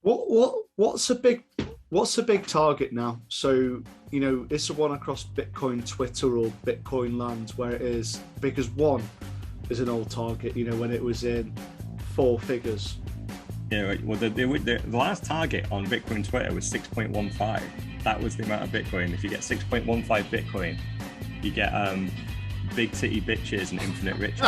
What's a big target now? So, it's the one across Bitcoin Twitter or Bitcoin lands where it is, because one is an old target, when it was in four figures. Yeah, well, the last target on Bitcoin Twitter was 6.15. That was the amount of Bitcoin. If you get 6.15 Bitcoin, you get big titty bitches and infinite riches.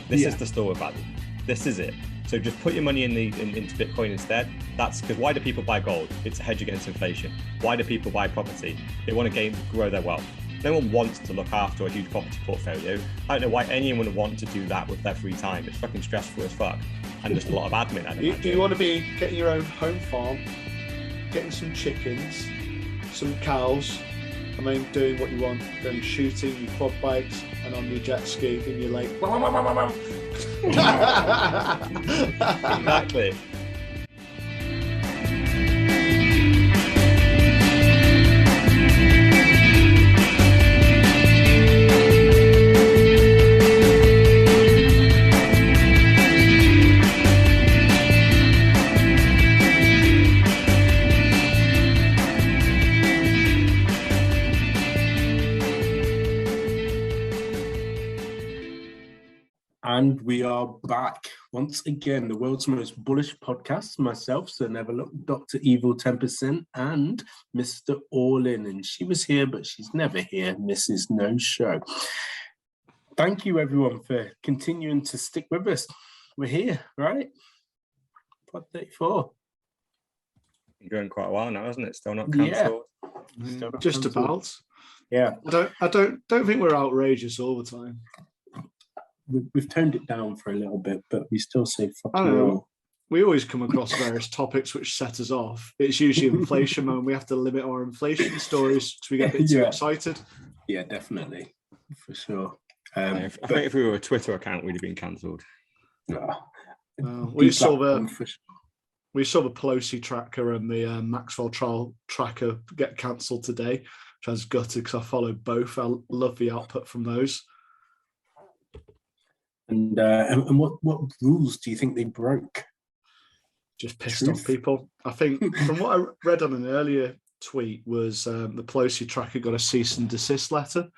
This is the store value. This is it. So just put your money into Bitcoin instead. That's because why do people buy gold? It's a hedge against inflation. Why do people buy property? They want to grow their wealth. No one wants to look after a huge property portfolio. I don't know why anyone would want to do that with their free time. It's fucking stressful as fuck. And just a lot of admin. Do you want to be getting your own home farm, getting some chickens, some cows, and then doing what you want, going shooting your quad bikes and on your jet ski in your lake. Exactly. And we are back once again, the world's most bullish podcast. Myself, Sir Never Look, Dr. Evil 10%, and Mr. All In. And she was here, but she's never here, Mrs. No Show. Thank you, everyone, for continuing to stick with us. We're here, right? Pod 34. Going quite a while now, isn't it? Still not cancelled. Yeah. Just about. Yeah. I don't think we're outrageous all the time. We've toned it down for a little bit, but we still say fuck you all. We always come across various topics which set us off. It's usually inflation, and we have to limit our inflation stories because we get a bit too excited. Yeah, definitely, for sure. I think if we were a Twitter account, we'd have been cancelled. We saw the Pelosi tracker and the Maxwell trial tracker get cancelled today, which I was gutted because I followed both. I love the output from those. And what rules do you think they broke? Just pissed off people. I think from what I read on an earlier tweet was the Pelosi tracker got a cease and desist letter,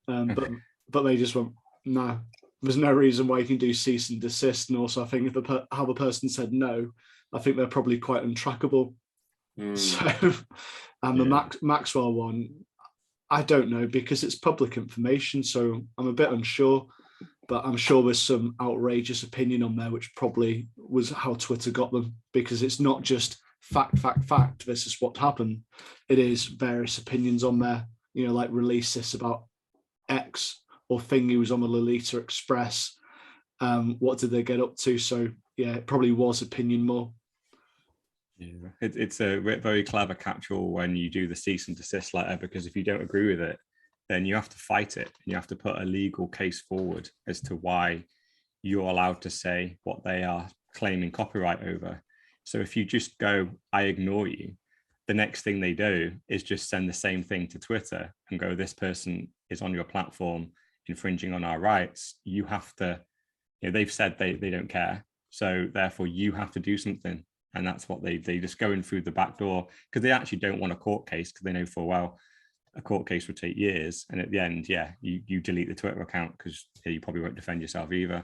but they just went, no, there's no reason why you can do cease and desist. And also, I think how the person said no, I think they're probably quite untrackable. So, and the Maxwell one, I don't know because it's public information, so I'm a bit unsure. But I'm sure there's some outrageous opinion on there, which probably was how Twitter got them, because it's not just fact, this is what happened. It is various opinions on there, like release this about X or Thingy was on the Lolita Express. What did they get up to? So, yeah, it probably was opinion more. Yeah, it's a very clever catch-all when you do the cease and desist letter, because if you don't agree with it, then you have to fight it. You have to put a legal case forward as to why you're allowed to say what they are claiming copyright over. So if you just go, I ignore you, the next thing they do is just send the same thing to Twitter and go, this person is on your platform infringing on our rights. You have to, they've said they don't care. So therefore you have to do something. And that's what they just go in through the back door, because they actually don't want a court case, because they know full well a court case would take years, and at the end, you delete the Twitter account because you probably won't defend yourself either.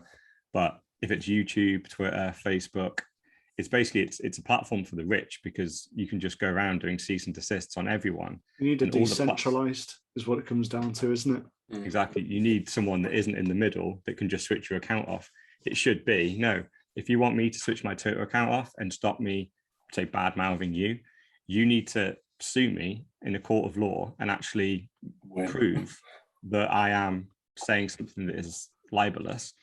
But if it's YouTube, Twitter, Facebook, it's basically it's a platform for the rich, because you can just go around doing cease and desists on everyone. You need a decentralized, is what it comes down to, isn't it? Exactly. You need someone that isn't in the middle that can just switch your account off. It should be, no, if you want me to switch my Twitter account off and stop me, say, bad mouthing you, you need to sue me in a court of law and actually prove that I am saying something that is libelous.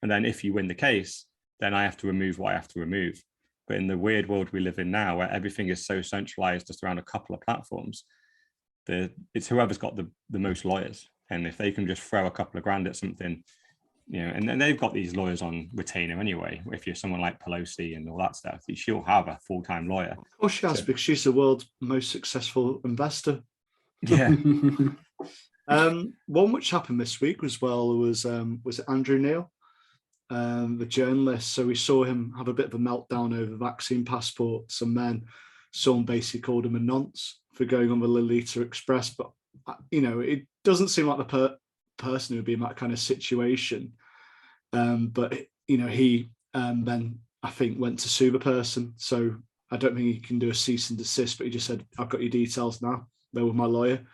And then if you win the case, then I have to remove what I have to remove. But in the weird world we live in now, where everything is so centralized just around a couple of platforms, it's whoever's got the most lawyers. And if they can just throw a couple of grand at something, and then they've got these lawyers on retainer anyway. If you're someone like Pelosi and all that stuff, she'll have a full-time lawyer. Of course she has, because she's the world's most successful investor. Yeah. One which happened this week was Andrew Neil. the journalist. So we saw him have a bit of a meltdown over vaccine passports, and then someone basically called him a nonce for going on the Lolita Express. But it doesn't seem like the person who would be in that kind of situation. But he then I think went to sue the person. So I don't think he can do a cease and desist. But he just said, "I've got your details now. They're with my lawyer.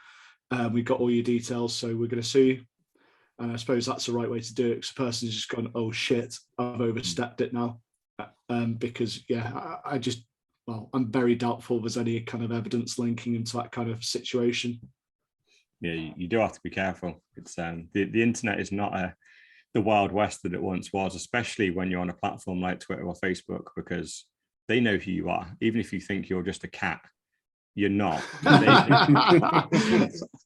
We got all your details, so we're going to sue you." And I suppose that's the right way to do it, because the person's just gone, "Oh shit, I've overstepped it now." Because I'm very doubtful there's any kind of evidence linking him to that kind of situation. Yeah, you do have to be careful. It's the internet is not the Wild West that it once was, especially when you're on a platform like Twitter or Facebook, because they know who you are. Even if you think you're just a cat, you're not.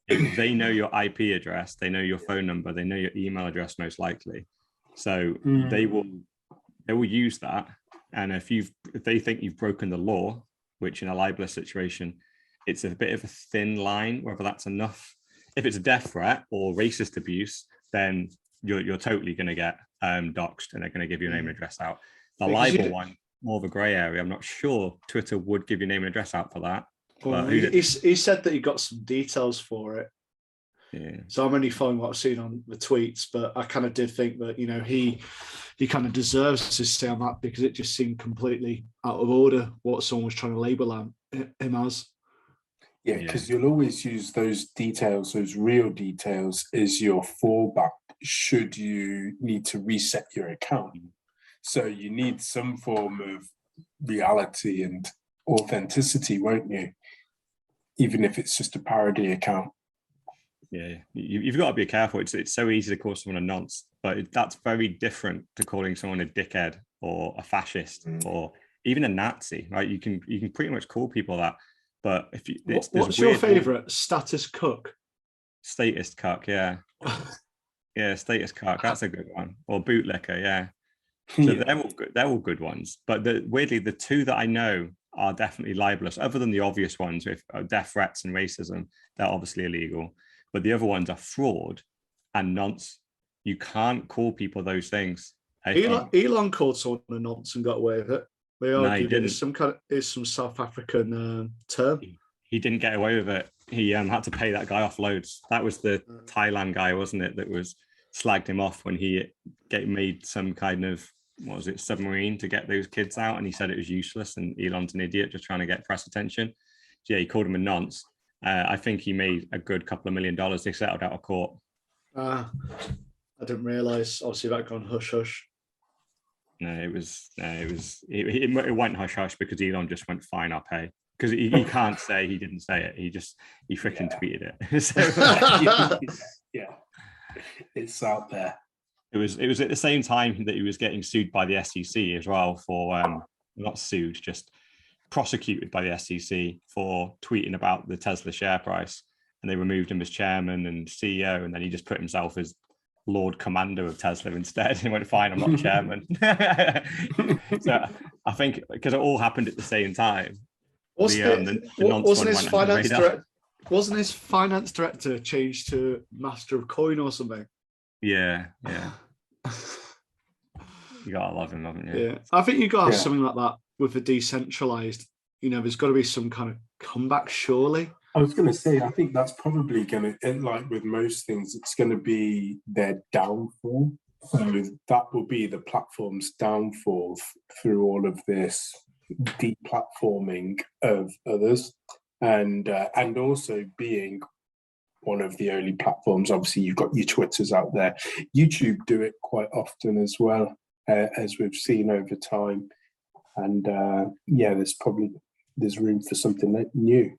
They know your IP address, they know your phone number, they know your email address most likely. So they will use that. And if they think you've broken the law, which in a libelous situation, it's a bit of a thin line, whether that's enough. If it's a death threat or racist abuse, then you're totally going to get doxxed, and they're going to give your name and address out. The libel one, more of a grey area. I'm not sure Twitter would give your name and address out for that. Well, he said that he got some details for it. Yeah. So I'm only following what I've seen on the tweets, but I kind of did think that he kind of deserves to stay on that, because it just seemed completely out of order what someone was trying to label him as. Yeah, because you'll always use those details, those real details, as your fallback should you need to reset your account. So you need some form of reality and authenticity, won't you? Even if it's just a parody account. Yeah, you've got to be careful. It's so easy to call someone a nonce, but that's very different to calling someone a dickhead or a fascist or even a Nazi, right? You can pretty much call people that. But if you, what's your favourite? Status cook. Status cuck, yeah. Yeah, status cuck. That's a good one. Or bootlicker, yeah. So they're all good ones. But weirdly, the two that I know are definitely libelous, other than the obvious ones with death threats and racism. They're obviously illegal. But the other ones are fraud and nonce. You can't call people those things. Elon called someone a nonce and got away with it. They argued it's some South African term. He didn't get away with it. He had to pay that guy off loads. That was the Thailand guy, wasn't it? That was slagged him off when he made some kind of, what was it, submarine to get those kids out, and he said it was useless, and Elon's an idiot just trying to get press attention. So yeah, he called him a nonce. I think he made a good couple of $1 million. They settled out of court. I didn't realise. Obviously, that gone hush hush. No, it went hush hush because Elon just went, fine, I'll pay. Because he can't say he didn't say it. He freaking tweeted it. So, yeah, it's out there. It was at the same time that he was getting sued by the SEC as well for not sued, just prosecuted by the SEC for tweeting about the Tesla share price, and they removed him as chairman and CEO, and then he just put himself as Lord Commander of Tesla instead and went, fine, I'm not chairman. So I think because it all happened at the same time. Wasn't his finance director changed to Master of Coin or something? Yeah. You gotta love him, haven't you? Yeah, I think you got to have something like that with a decentralized. There's got to be some kind of comeback, surely. I was going to say, I think that's probably going to, like with most things, it's going to be their downfall. So that will be the platform's downfall through all of this deplatforming of others, and also being one of the early platforms. Obviously, you've got your Twitters out there. YouTube do it quite often as well, as we've seen over time. And there's room for something new.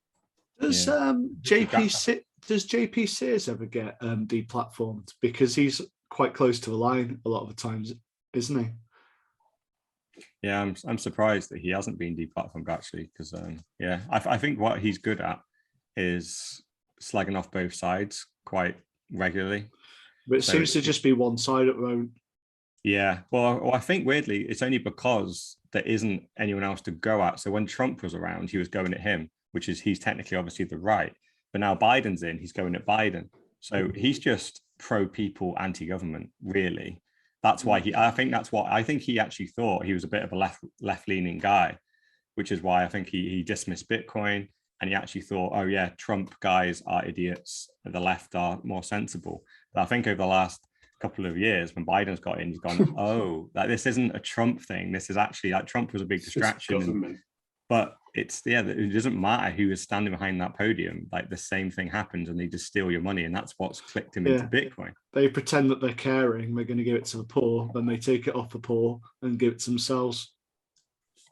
Does JP Sears ever get deplatformed? Because he's quite close to the line a lot of the times, isn't he? Yeah, I'm surprised that he hasn't been deplatformed actually, because I think what he's good at is slagging off both sides quite regularly. But it seems to just be one side at the moment. Yeah, well, I think weirdly it's only because there isn't anyone else to go at. So when Trump was around, he was going at him, which is he's technically obviously the right. But now Biden's in, he's going at Biden. So he's just pro-people, anti-government, really. That's why I think he actually thought he was a bit of a left-leaning guy, which is why I think he dismissed Bitcoin, and he actually thought, oh yeah, Trump guys are idiots, the left are more sensible. But I think over the last couple of years, when Biden's got in, he's gone, oh, like this isn't a Trump thing. This is actually, like, Trump was a big distraction. But it doesn't matter who is standing behind that podium. Like, the same thing happens, and they just steal your money, and that's what's clicked him into Bitcoin. They pretend that they're caring, they're going to give it to the poor, then they take it off the poor and give it to themselves.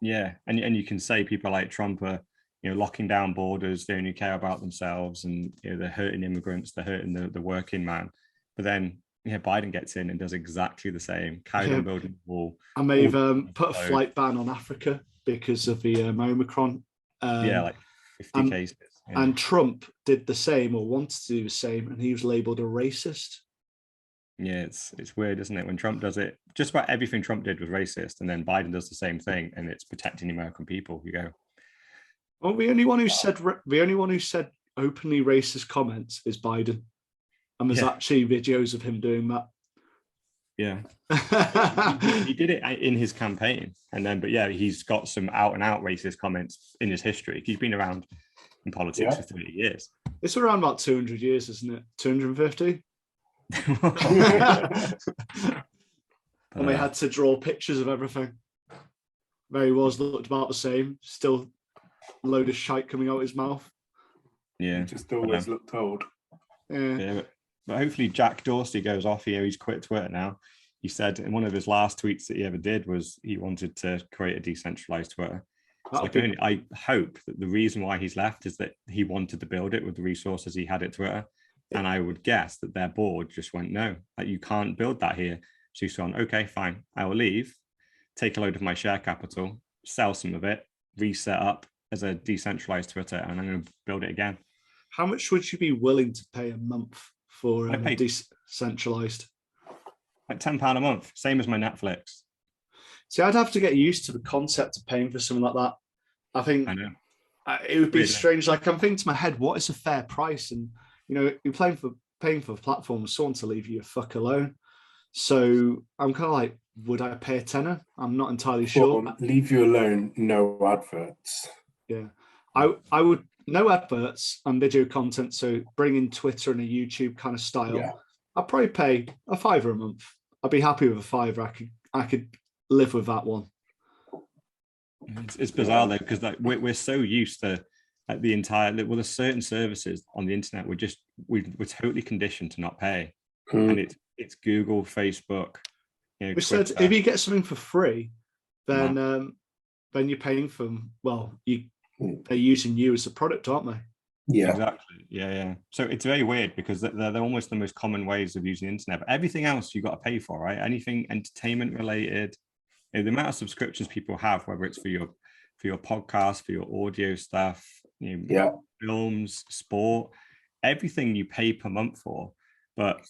Yeah, and you can say people like Trump are, locking down borders, they only care about themselves, and they're hurting immigrants, they're hurting the working man. But then Biden gets in and does exactly the same, carried on building the wall. And they've put a flight ban on Africa because of the Omicron. Like 50 cases. Yeah. And Trump did the same, or wanted to do the same, and he was labelled a racist. Yeah, it's weird, isn't it? When Trump does it, just about everything Trump did was racist, and then Biden does the same thing, and it's protecting the American people. You go, well, the only one who said openly racist comments is Biden, and there's actually videos of him doing that. Yeah, he did it in his campaign, and then, but yeah, he's got some out and out racist comments in his history. He's been around in politics for 30 years. It's around about 200 years, isn't it? 250. And they had to draw pictures of everything. There he was, looked about the same, still a load of shite coming out his mouth. Yeah, he just always looked old. Yeah, but hopefully Jack Dorsey goes off here. He's quit Twitter now. He said in one of his last tweets that he ever did was he wanted to create a decentralized Twitter. So I hope that the reason why he's left is that he wanted to build it with the resources he had at Twitter. And I would guess that their board just went, no, like, you can't build that here. So he's gone, okay, fine, I will leave, take a load of my share capital, sell some of it, reset up as a decentralized Twitter, and I'm going to build it again. How much would you be willing to pay a month for decentralized? Like £10 a month, same as my Netflix. See, I'd have to get used to the concept of paying for something like that. I think it would be strange. Like, I'm thinking to my head, what is a fair price? And you're paying for a platform, someone to leave you a fuck alone. So I'm kind of like, would I pay a tenner? I'm not entirely sure. Leave you alone, no adverts. Yeah, I would, no adverts and video content. So bring in Twitter and a YouTube kind of style. Yeah. I'd probably pay a £5 a month. I'd be happy with a £5. I could live with that one. It's bizarre though, because like we're so used to like the entire, well, there's certain services on the internet we're totally conditioned to not pay, and it's Google, Facebook. We said if you get something for free, then you're paying for them. Well, they're using you as a product, aren't they? Yeah, exactly. Yeah. So it's very weird because they're almost the most common ways of using the internet. But everything else you got to pay for, right? Anything entertainment related, the amount of subscriptions people have, whether it's for your podcast, for your audio stuff, films, sport, everything you pay per month for. But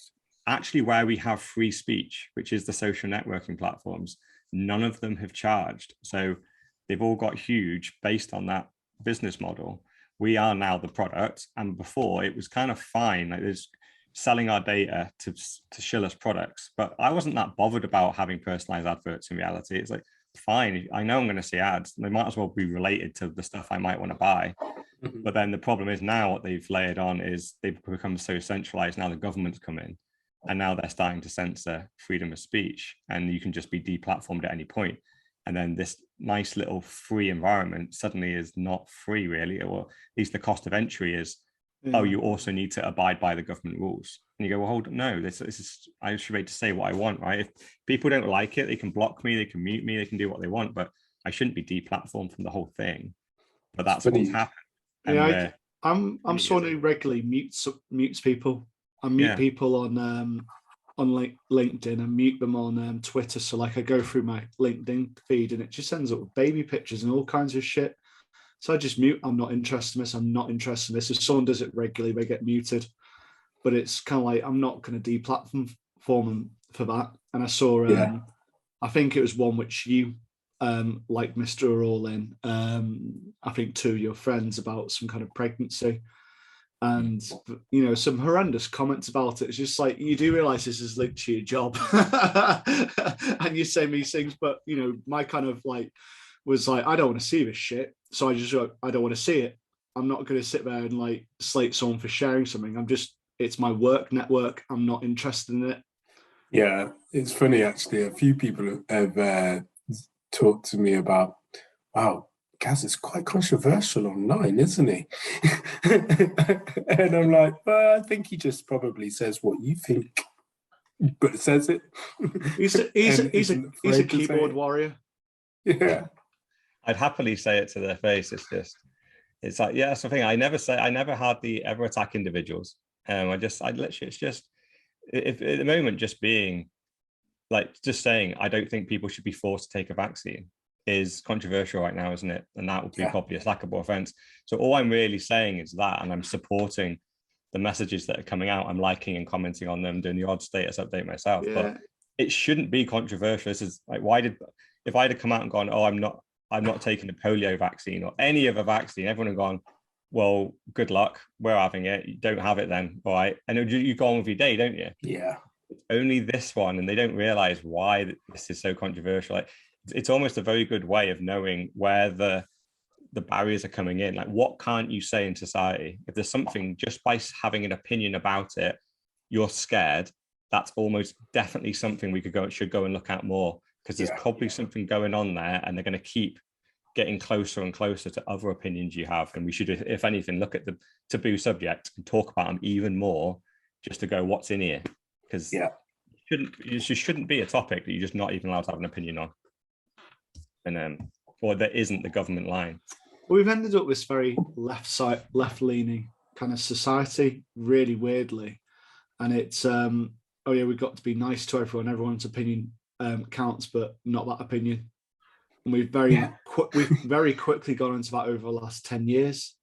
actually, where we have free speech, which is the social networking platforms, none of them have charged. So they've all got huge based on that business model. We are now the product, and before it was kind of fine. Like, there's selling our data to shill us products, but I wasn't that bothered about having personalized adverts. In reality, it's like, fine, I know I'm going to see ads. They might as well be related to the stuff I might want to buy. But then the problem is now what they've layered on is they've become so centralized. Now the government's come in, and now they're starting to censor freedom of speech, and you can just be deplatformed at any point. And then this nice little free environment suddenly is not free, really, or at least the cost of entry is, oh, you also need to abide by the government rules. And you go, well, hold on, no, this is, I should be able to say what I want, right? If people don't like it, they can block me, they can mute me, they can do what they want, but I shouldn't be deplatformed from the whole thing. But that's what's happened. Yeah, I'm someone who regularly mutes people. I mute people on LinkedIn and mute them on Twitter. So like I go through my LinkedIn feed and it just ends up with baby pictures and all kinds of shit. So I just mute. I'm not interested in this. I'm not interested in this. If someone does it regularly, they get muted. But it's kind of like, I'm not going to deplatform them for that. And I saw, I think it was one which you like Mr. All In, I think two of your friends about some kind of pregnancy. and some horrendous comments about it. It's just like, you do realize this is linked to your job. And you say these things, but my kind of like was like, I don't want to see this shit, so I don't want to see it. I'm not going to sit there and like slate someone for sharing something. It's my work network, I'm not interested in it. Yeah, it's funny actually, a few people have talked to me about, wow, Gaz is quite controversial online, isn't he? And I'm like, well, I think he just probably says what you think, but says it. He's a keyboard warrior. Yeah. I'd happily say it to their face. It's like, yeah, that's the thing. I never hardly ever attack individuals. It's just, if at the moment, just being like, just saying, I don't think people should be forced to take a vaccine is controversial right now, isn't it? And that would be probably a slackable offense. So all I'm really saying is that, and I'm supporting the messages that are coming out. I'm liking and commenting on them, doing the odd status update myself. Yeah. But it shouldn't be controversial. This is like, if I'd have come out and gone, oh, I'm not taking a polio vaccine or any other vaccine, everyone had gone, well, good luck, we're having it. You don't have it then, all right? And you go on with your day, don't you? Yeah. It's only this one, and they don't realize why this is so controversial. Like, it's almost a very good way of knowing where the barriers are coming in. Like, what can't you say in society? If there's something, just by having an opinion about it, you're scared, that's almost definitely something we should go and look at more, because there's probably something going on there, and they're going to keep getting closer and closer to other opinions you have. And we should, if anything, look at the taboo subject and talk about them even more, just to go, what's in here? Because it shouldn't be a topic that you're just not even allowed to have an opinion on. And or there isn't the government line. Well, we've ended up this very left-leaning kind of society, really weirdly. And it's, we've got to be nice to everyone. Everyone's opinion counts, but not that opinion. And we've very quickly gone into that over the last 10 years.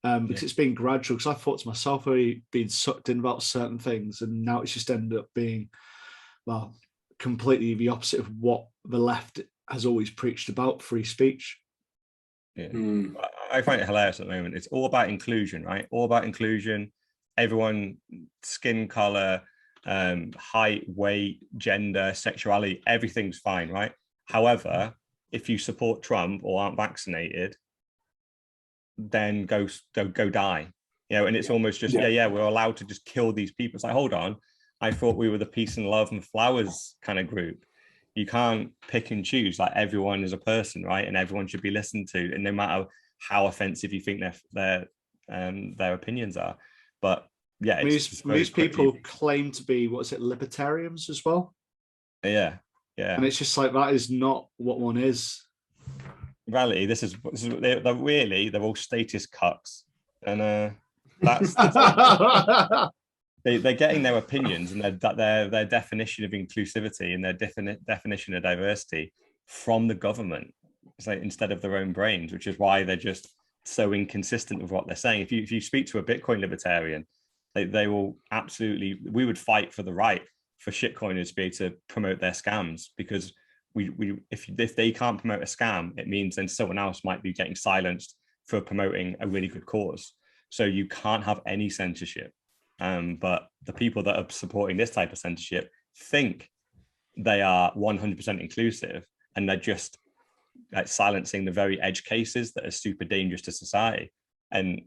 Because it's been gradual. Because I thought to myself, I've been sucked in about certain things, and now it's just ended up being, well, completely the opposite of what the left has always preached about: free speech. Yeah. I find it hilarious at the moment. It's all about inclusion, right? All about inclusion. Everyone, skin color, height, weight, gender, sexuality, everything's fine, right? However, if you support Trump or aren't vaccinated, then go die. And it's almost just, we're allowed to just kill these people. It's like, hold on, I thought we were the peace and love and flowers kind of group. You can't pick and choose. Like, everyone is a person, right? And everyone should be listened to, and no matter how offensive you think their opinions are. But these people claim to be, libertarians as well. Yeah. And it's just like, that is not what one is. Reality, they're all status cucks, and that's they're getting their opinions and their definition of inclusivity and their definition of diversity from the government. It's like, instead of their own brains, which is why they're just so inconsistent with what they're saying. If you speak to a Bitcoin libertarian, they will absolutely, we would fight for the right for shitcoiners to be able to promote their scams, because if they can't promote a scam, it means then someone else might be getting silenced for promoting a really good cause. So you can't have any censorship. But the people that are supporting this type of censorship think they are 100% inclusive, and they're just like silencing the very edge cases that are super dangerous to society. And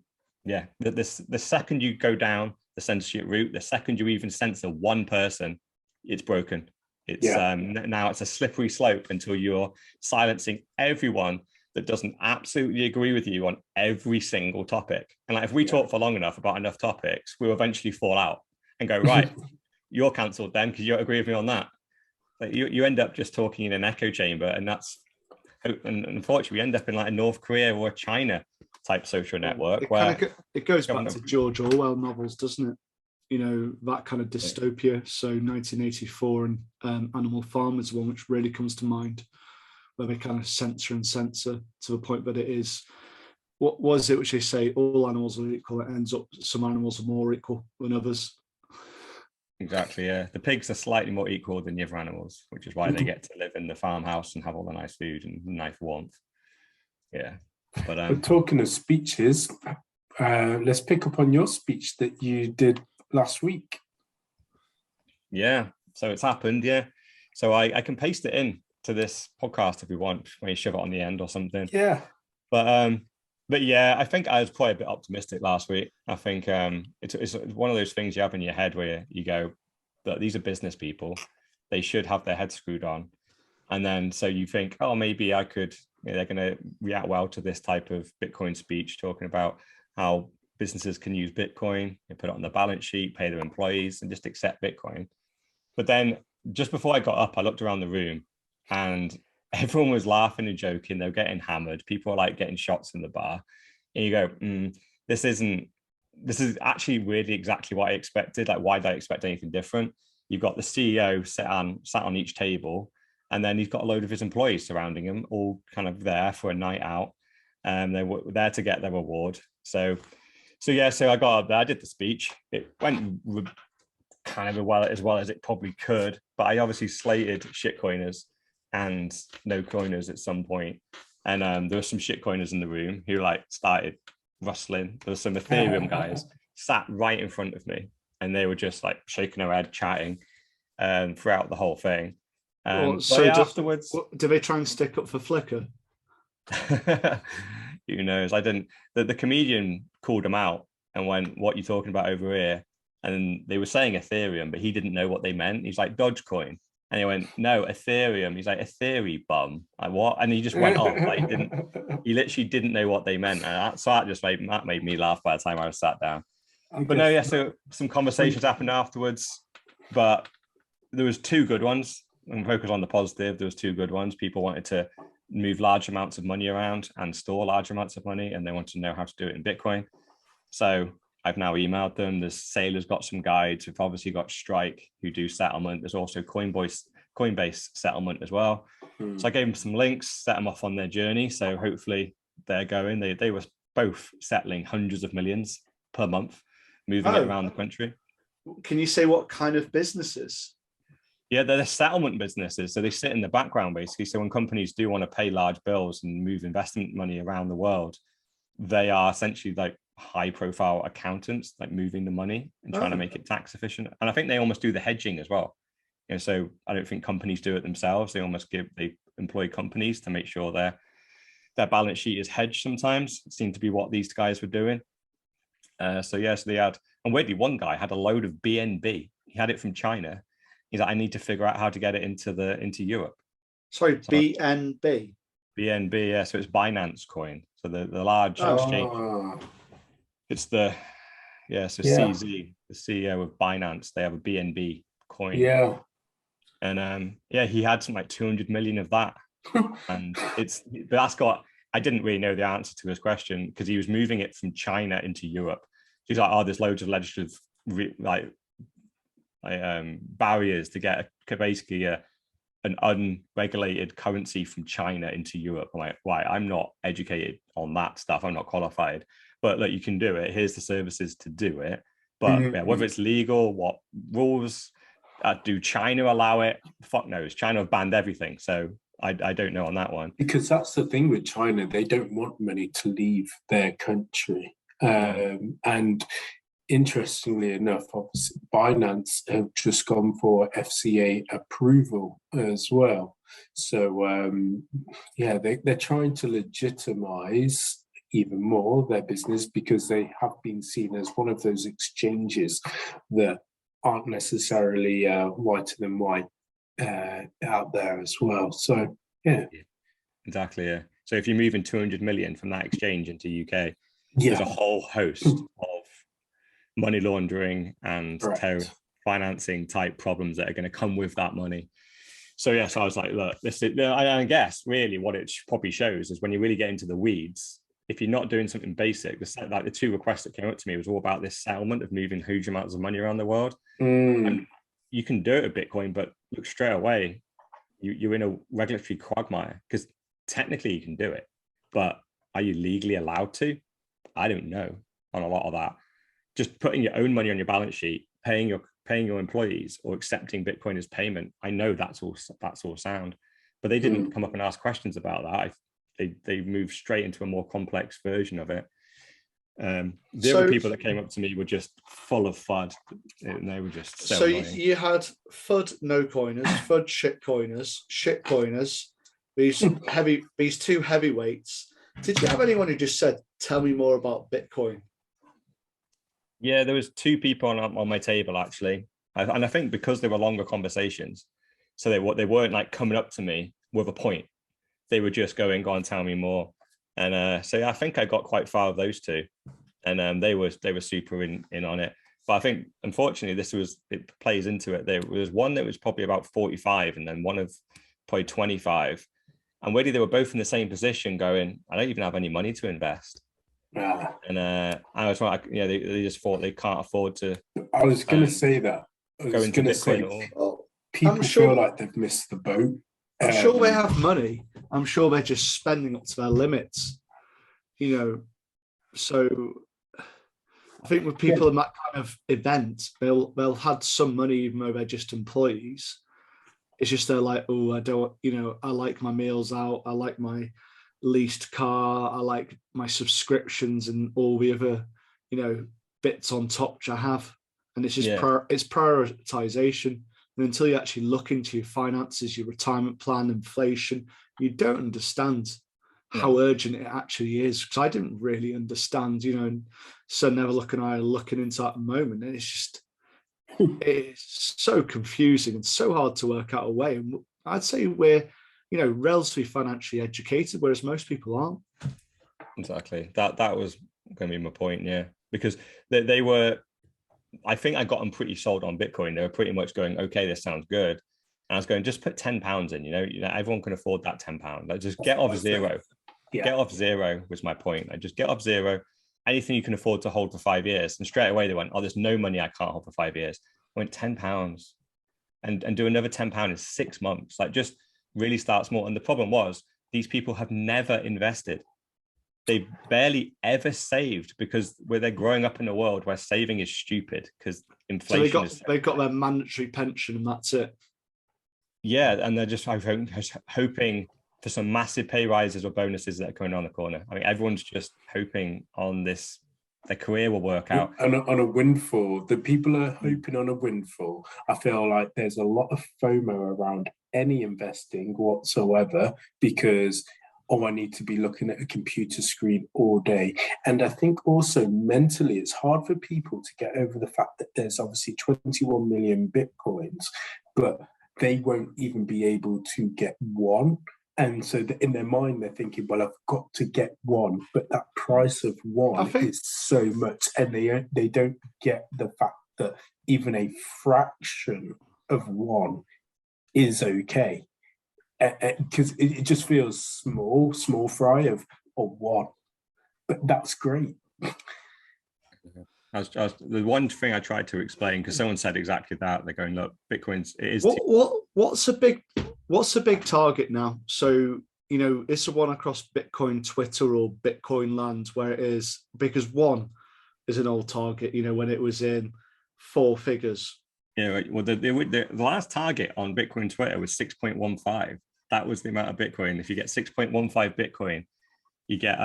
the second you go down the censorship route, the second you even censor one person, it's broken. It's now it's a slippery slope until you're silencing everyone that doesn't absolutely agree with you on every single topic. And like, if we talk for long enough about enough topics, we'll eventually fall out and go, right, you're cancelled then because you don't agree with me on that. Like, you end up just talking in an echo chamber, and unfortunately we end up in like a North Korea or a China type social network. It goes back to George Orwell novels, doesn't it? That kind of dystopia. So 1984 and Animal Farm is one which really comes to mind, where they kind of censor to the point that it is, what was it which they say, all animals are equal. It ends up some animals are more equal than others. Exactly, yeah. The pigs are slightly more equal than the other animals, which is why they get to live in the farmhouse and have all the nice food and nice warmth. Yeah. But talking of speeches, let's pick up on your speech that you did last week. Yeah, so it's happened. Yeah, so I can paste it in to this podcast if we want, when you shove it on the end or something. Yeah, but yeah, I think I was quite a bit optimistic last week. I think it's one of those things you have in your head where you go, that these are business people, they should have their head screwed on, and then so you think, oh, maybe I could. They're going to react well to this type of Bitcoin speech, talking about how businesses can use Bitcoin and put it on the balance sheet, pay their employees, and just accept Bitcoin. But then just before I got up, I looked around the room and everyone was laughing and joking. They were getting hammered. People were like getting shots in the bar. And you go, this is actually really exactly what I expected. Like, why did I expect anything different? You've got the CEO sat on each table, and then he's got a load of his employees surrounding him, all kind of there for a night out. They were there to get their reward. So I got up there, I did the speech. It went kind of as well as it probably could, but I obviously slated shitcoiners and no coiners at some point. And there were some shitcoiners in the room who like started rustling. There were some Ethereum guys sat right in front of me, and they were just like shaking their head, chatting throughout the whole thing. So afterwards, do they try and stick up for Flickr? Who knows? I didn't. The comedian called him out and went, "What are you talking about over here?" And they were saying Ethereum, but he didn't know what they meant. He's like, Dogecoin. And he went, no, Ethereum. He's like, Ethereum bum. Like, what? And he just went off. Like, he literally didn't know what they meant. And that made me laugh by the time I was sat down. But no, yeah, so some conversations happened afterwards, but there was two good ones. And focus on the positive. There was two good ones. People wanted to move large amounts of money around and store large amounts of money, and they wanted to know how to do it in Bitcoin. So I've now emailed them. There's Sailor's got some guides. We've obviously got Strike, who do settlement. There's also Coinbase settlement as well. So I gave them some links, set them off on their journey. So hopefully they're going. They were both settling hundreds of millions per month, moving it around the country. Can you say what kind of businesses? Yeah, they're settlement businesses. So they sit in the background, basically. So when companies do want to pay large bills and move investment money around the world, they are essentially like high profile accountants, like moving the money and trying to make it tax efficient. And I think they almost do the hedging as well. So I don't think companies do it themselves. They employ companies to make sure their balance sheet is hedged sometimes. It seemed to be what these guys were doing. So they had, and weirdly, one guy had a load of BNB. He had it from China. He's like, I need to figure out how to get it into Europe. Sorry, BNB. BNB, yeah. So it's Binance coin. So the large exchange. It's CZ, the CEO of Binance. They have a BNB coin. Yeah. And he had something like 200 million of that. And I didn't really know the answer to his question because he was moving it from China into Europe. He's like, there's loads of legislative barriers to get basically an unregulated currency from China into Europe. I'm like, right, I'm not educated on that stuff. I'm not qualified. But look, you can do it. Here's the services to do it. But whether it's legal, what rules do China allow it? Fuck knows. China have banned everything. So I don't know on that one. Because that's the thing with China. They don't want money to leave their country. And interestingly enough, obviously, Binance have just gone for FCA approval as well. So, they're trying to legitimize even more their business because they have been seen as one of those exchanges that aren't necessarily whiter than white out there as well. So, yeah. Exactly, yeah. So if you're moving 200 million from that exchange into UK, there's a whole host of money laundering and terror financing type problems that are going to come with that money. So I was like, look, I guess really what it probably shows is when you really get into the weeds, if you're not doing something basic, the two requests that came up to me was all about this settlement of moving huge amounts of money around the world. And you can do it with Bitcoin, but look, straight away, you're in a regulatory quagmire because technically you can do it, but are you legally allowed to? I don't know on a lot of that. Just putting your own money on your balance sheet, paying your employees, or accepting Bitcoin as payment. I know that's all sound, but they didn't come up and ask questions about that. They moved straight into a more complex version of it. The other people that came up to me were just full of FUD. And they were just so annoying. You had FUD no coiners, FUD shit coiners, these two heavyweights. Did you have anyone who just said, "Tell me more about Bitcoin"? Yeah, there was two people on my table actually, and I think because they were longer conversations, so they weren't like coming up to me with a point. They were just going, "Go on, tell me more." And so I think I got quite far with those two, and they were super in on it. But I think unfortunately it plays into it. There was one that was probably about 45, and then one of probably 25, and really they were both in the same position, going, "I don't even have any money to invest." Yeah. And I was like, they just thought they can't afford to. I was going to say that. I Go was into going to say Bitcoin people feel like they've missed the boat. I'm sure they have money. I'm sure they're just spending up to their limits. So I think with people in that kind of event, they'll had some money even though they're just employees. It's just they're like, oh, I don't, I like my meals out. I like my leased car. I like my subscriptions and all the other, bits on top which I have. And it's just it's prioritization. And until you actually look into your finances, your retirement plan, inflation, you don't understand how urgent it actually is. Because I didn't really understand, and so Neverlook and I are looking into that at the moment. And it's so confusing and so hard to work out a way. And I'd say we're, relatively financially educated, whereas most people aren't. Exactly. That was going to be my point, yeah. Because they were, I think I got them pretty sold on Bitcoin. They were pretty much going, okay, this sounds good. And I was going, just put £10 in, everyone can afford that £10. Like, just get off zero. Yeah. Get off zero was my point. Like, just get off zero. Anything you can afford to hold for 5 years. And straight away they went, oh, there's no money I can't hold for 5 years. I went, £10 and do another £10 in 6 months. Like, just really start small. And the problem was these people have never invested. They barely ever saved, because they're growing up in a world where saving is stupid because inflation. So they got their mandatory pension and that's it. Yeah, and they're just hoping for some massive pay rises or bonuses that are coming around the corner. I mean, everyone's just hoping on this, their career will work out. And on a windfall, the people are hoping on a windfall. I feel like there's a lot of FOMO around any investing whatsoever, because I need to be looking at a computer screen all day. And I think also mentally, it's hard for people to get over the fact that there's obviously 21 million Bitcoins, but they won't even be able to get one. And so in their mind, they're thinking, well, I've got to get one, but that price of one is so much. And they don't get the fact that even a fraction of one is okay. Because it just feels small fry of one. But that's great. The one thing I tried to explain, because someone said exactly that. They're going, look, Bitcoin's, it is. What's a big target now? So, it's the one across Bitcoin Twitter or Bitcoin land where it is, because one is an old target, when it was in 4 figures. Yeah, well, the last target on Bitcoin Twitter was 6.15. That was the amount of Bitcoin. If you get 6.15 Bitcoin, you get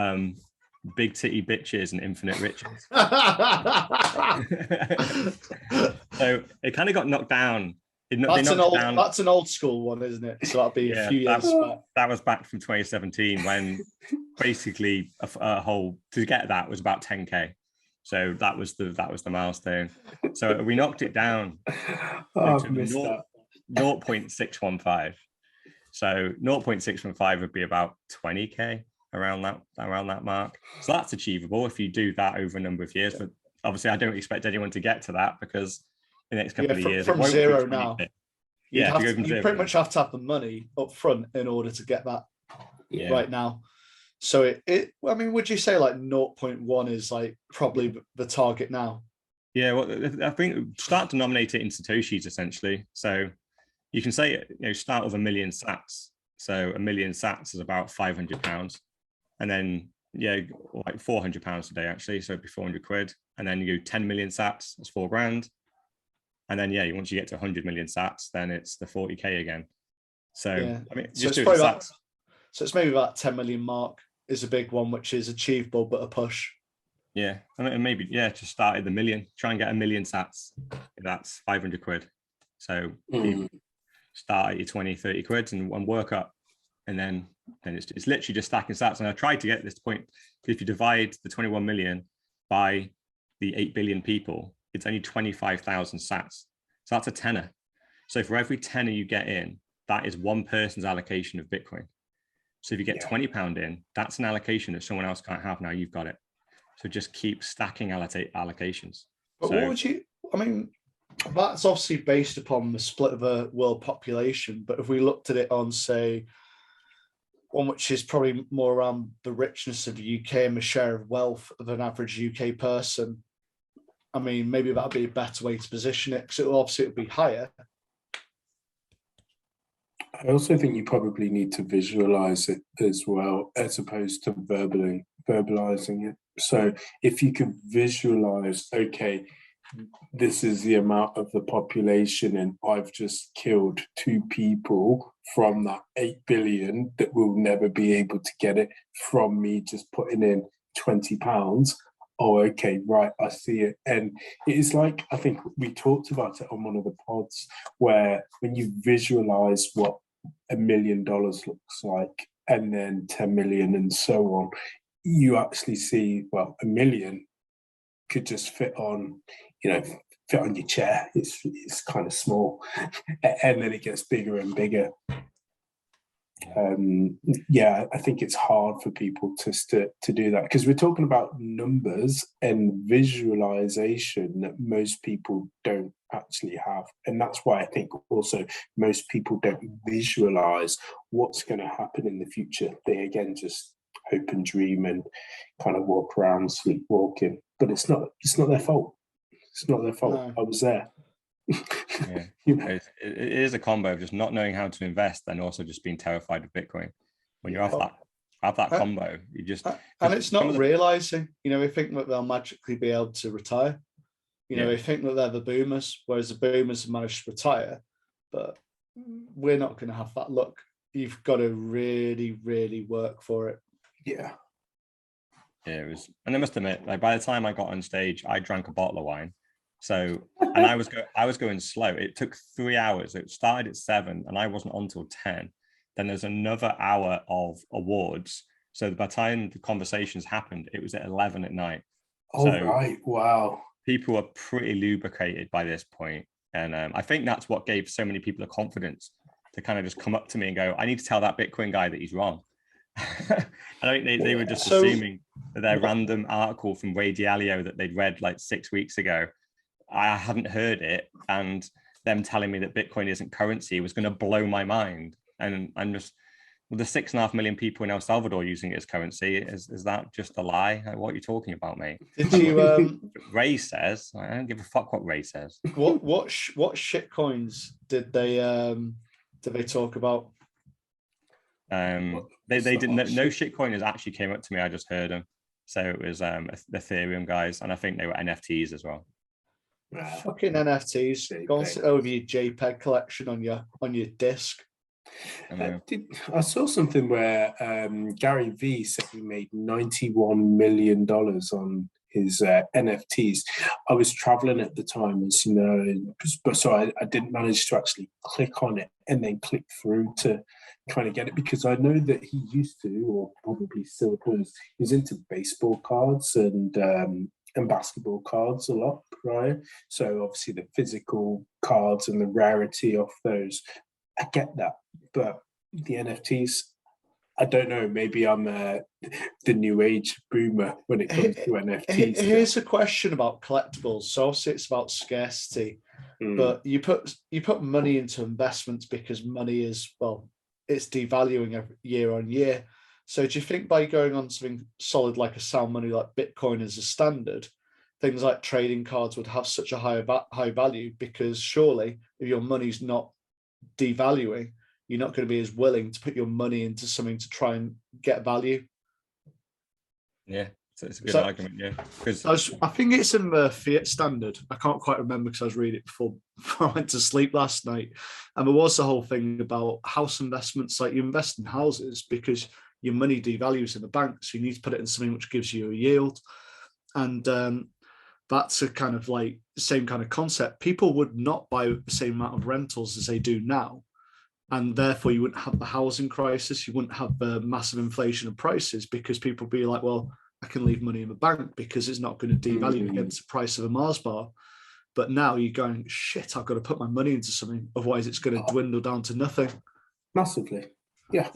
big titty bitches and infinite riches. So it kind of got knocked down. That's an old school one, isn't it? So that'll be a few years back. That was back from 2017, when basically a whole to get that was about 10K. So that was the milestone. So we knocked it down to 0.615. So 0.615 would be about 20K around that mark. So that's achievable if you do that over a number of years. But obviously, I don't expect anyone to get to that, because the next couple of years from zero now. You pretty much have to have the money up front in order to get that right now. So would you say like 0.1 is like probably the target now? Yeah, well, I think start to nominate it in Satoshis essentially. So you can say, start with 1 million sats. So 1 million sats is about £500, and then like £400 a day actually. So it'd be 400 quid, and then you go 10 million sats. That's £4,000, and then once you get to 100 million sats, then it's the 40K again. So I mean, so it's maybe about 10 million mark is a big one, which is achievable but a push. Yeah, and maybe just start at the million. Try and get 1 million sats. That's 500 quid. So you start at your 20, 30 quid and work up, and then it's literally just stacking sats. And I tried to get this point. If you divide the 21 million by the 8 billion people, it's only 25,000 sats. So that's a tenner. So for every tenner you get in, that is one person's allocation of Bitcoin. So if you get £20 in, that's an allocation that someone else can't have. Now you've got it. So just keep stacking allocations. But what would you, I mean, that's obviously based upon the split of a world population. But if we looked at it on, say, one which is probably more around the richness of the UK and the share of wealth of an average UK person, I mean, maybe that'd be a better way to position it, because it would be higher. I also think you probably need to visualize it as well, as opposed to verbalizing it. So if you could visualize, okay, this is the amount of the population and I've just killed 2 people from that 8 billion that will never be able to get it from me just putting in £20. Oh, okay, right, I see it. And it's like, I think we talked about it on one of the pods, where when you visualize what $1 million looks like, and then 10 million and so on, you actually see, well, 1 million could just fit on your chair. It's kind of small, and then it gets bigger and bigger. I think it's hard for people to do that, because we're talking about numbers and visualization that most people don't actually have. And that's why I think also most people don't visualize what's going to happen in the future. They again just hope and dream and kind of walk around sleepwalking. But it's not their fault. It's not their fault. No. I was there. Yeah, it is a combo of just not knowing how to invest and also just being terrified of Bitcoin. When you have that combo, you just and it's not realizing. We think that they'll magically be able to retire. We think that they're the boomers, whereas the boomers have managed to retire, but we're not going to have that luck. You've got to really, really work for it. Yeah, it was, and I must admit, like by the time I got on stage, I drank a bottle of wine. So, and I was going slow. It took 3 hours. It started at 7 and I wasn't on till 10. Then there's another hour of awards. So by the time the conversations happened, it was at 11 at night. Oh, so right. Wow. People are pretty lubricated by this point. And I think that's what gave so many people the confidence to kind of just come up to me and go, I need to tell that Bitcoin guy that he's wrong. I think they were just assuming that their random article from Ray Dalio that they'd read like 6 weeks ago, I hadn't heard it, and them telling me that Bitcoin isn't currency was going to blow my mind. And I'm just, well, the 6.5 million people in El Salvador using it as currency, is that just a lie? Like, what are you talking about, mate? Did you? Ray says, I don't give a fuck what Ray says. What shit coins did they talk about? They didn't. No shit coiners actually came up to me. I just heard them. So it was Ethereum guys, and I think they were NFTs as well. Fucking NFTs. Go and sit over your JPEG collection on your disc. I saw something where Gary Vee said he made $91 million on his NFTs. I was traveling at the time, as you know, so I didn't manage to actually click on it and then click through to trying to get it, because I know that he used to, or probably still does, he's into baseball cards and basketball cards a lot, right? So obviously the physical cards and the rarity of those, I get that. But the NFTs, I don't know, maybe I'm the new age boomer when it comes to NFTs. Here's a question about collectibles. So obviously it's about scarcity, but you put money into investments because money is, well, it's devaluing year on year. So do you think by going on something solid like a sound money like Bitcoin as a standard, things like trading cards would have such a high value? Because surely if your money's not devaluing, you're not going to be as willing to put your money into something to try and get value. Yeah, so it's a good argument, yeah. Because I think it's in the fiat standard. I can't quite remember because I was reading it before I went to sleep last night. And there was the whole thing about house investments, like you invest in houses because your money devalues in the bank, so you need to put it in something which gives you a yield. And that's a kind of like same kind of concept. People would not buy the same amount of rentals as they do now. And therefore you wouldn't have the housing crisis. You wouldn't have the massive inflation of prices, because people would be like, well, I can leave money in the bank because it's not going to devalue against the price of a Mars bar. But now you're going, shit, I've got to put my money into something. Otherwise it's going to dwindle down to nothing. Massively. Yeah.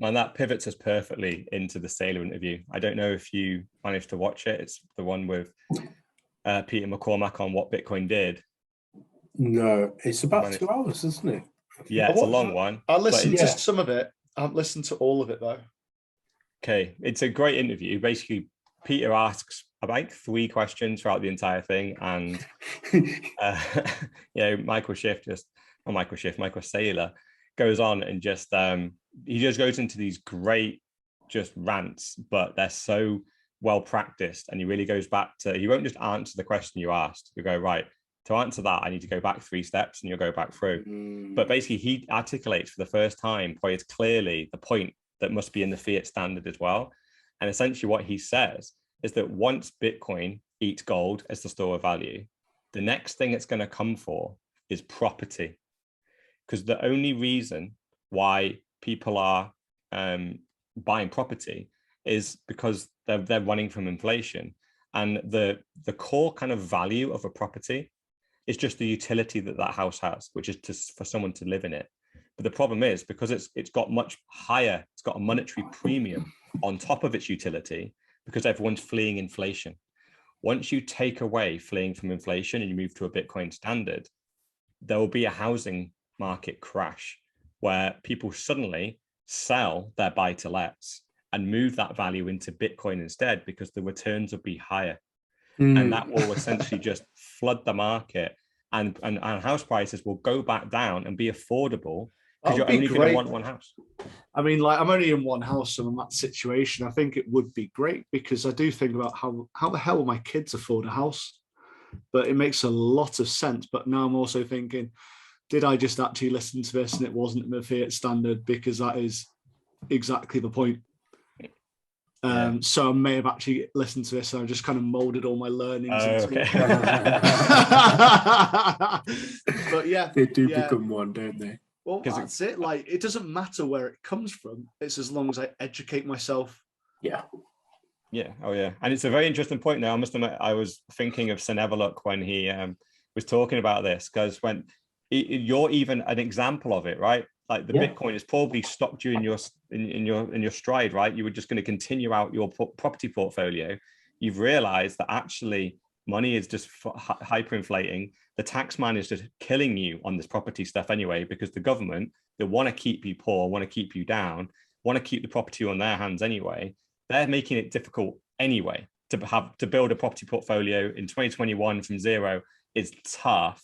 And that pivots us perfectly into the Saylor interview. I don't know if you managed to watch it. It's the one with Peter McCormack on what Bitcoin did. No, it's about 2 hours, isn't it? Yeah, it's a long one. I listened to some of it. I haven't listened to all of it though. Okay, it's a great interview. Basically, Peter asks about 3 questions throughout the entire thing, and Michael Saylor goes on and just he just goes into these great just rants, but they're so well practiced, and he really goes back to, he won't just answer the question you asked. You go, right, to answer that I need to go back 3 steps, and you'll go back through. But basically he articulates for the first time quite clearly the point that must be in the fiat standard as well. And essentially what he says is that once Bitcoin eats gold as the store of value, the next thing it's going to come for is property. Because the only reason why people are buying property is because they're running from inflation. And the core kind of value of a property is just the utility that that house has, which is for someone to live in it. But the problem is, because it's got much higher, it's got a monetary premium on top of its utility, because everyone's fleeing inflation. Once you take away fleeing from inflation and you move to a Bitcoin standard, there will be a housing market crash where people suddenly sell their buy-to-lets and move that value into Bitcoin instead, because the returns will be higher. And that will essentially just flood the market, and house prices will go back down and be affordable, because you're only going to want one house. I mean, like, I'm only in one house, and in that situation, I think it would be great, because I do think about how the hell will my kids afford a house? But it makes a lot of sense. But now I'm also thinking, did I just actually listen to this and it wasn't in the fiat standard? Because that is exactly the point. So I may have actually listened to this and I've just kind of molded all my learnings into it. But yeah, they do become one, don't they? Well, that's it. Like, it doesn't matter where it comes from. It's as long as I educate myself. Yeah. Oh yeah. And it's a very interesting point now. I must admit, I was thinking of Senevaluk when he was talking about this, because when you're even an example of it, right? Like the Bitcoin has probably stopped you in your stride, right? You were just going to continue out your property portfolio. You've realized that actually money is just hyperinflating. The tax man is just killing you on this property stuff anyway, because the government, they want to keep you poor, want to keep you down, want to keep the property on their hands anyway. They're making it difficult anyway to build a property portfolio in 2021 from zero is tough.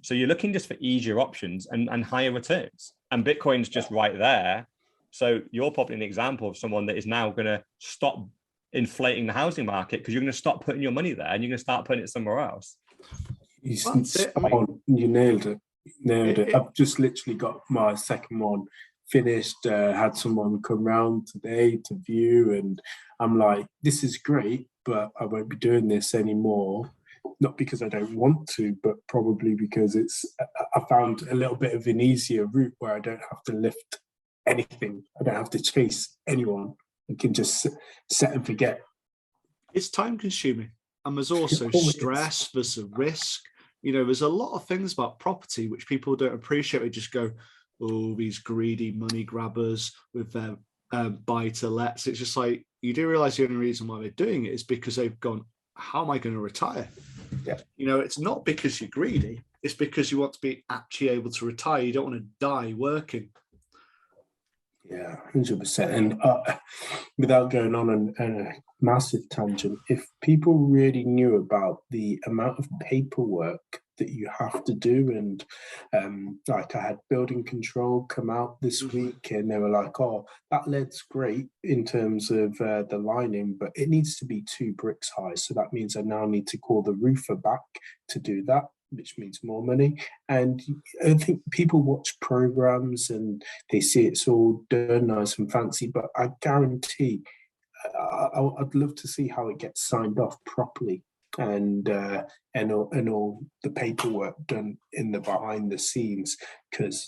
So you're looking just for easier options and higher returns. And Bitcoin's just right there. So you're probably an example of someone that is now going to stop inflating the housing market, because you're going to stop putting your money there and you're going to start putting it somewhere else. You nailed it. I've just literally got my second one finished, had someone come round today to view, and I'm like, this is great, but I won't be doing this anymore. Not because I don't want to, but probably because I found a little bit of an easier route where I don't have to lift anything. I don't have to chase anyone. I can just set and forget. It's time consuming. And there's also stress, there's a risk. You know, there's a lot of things about property which people don't appreciate. They just go, oh, these greedy money grabbers with their buy-to-lets. It's just like, you do realize the only reason why they're doing it is because they've gone, how am I going to retire? Yeah. You know, it's not because you're greedy. It's because you want to be actually able to retire. You don't want to die working. Yeah, 100%. And without going on a massive tangent, if people really knew about the amount of paperwork that you have to do, and like I had building control come out this week, and they were like, oh, that lead's great in terms of the lining, but it needs to be 2 bricks high. So that means I now need to call the roofer back to do that, which means more money. And I think people watch programs and they see it's all done nice and fancy, but I guarantee I'd love to see how it gets signed off properly, and all the paperwork done in the behind the scenes, because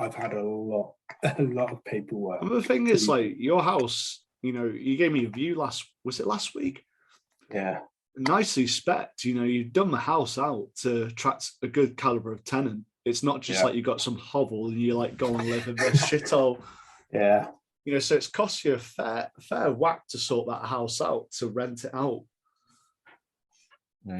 I've had a lot of paperwork. And the thing is, like, your house, you gave me a view was it last week? Yeah. Nicely spec'd, you've done the house out to attract a good caliber of tenant. It's not just like you got some hovel and you like go and live in this shithole. Yeah. So it's cost you a fair whack to sort that house out, to rent it out.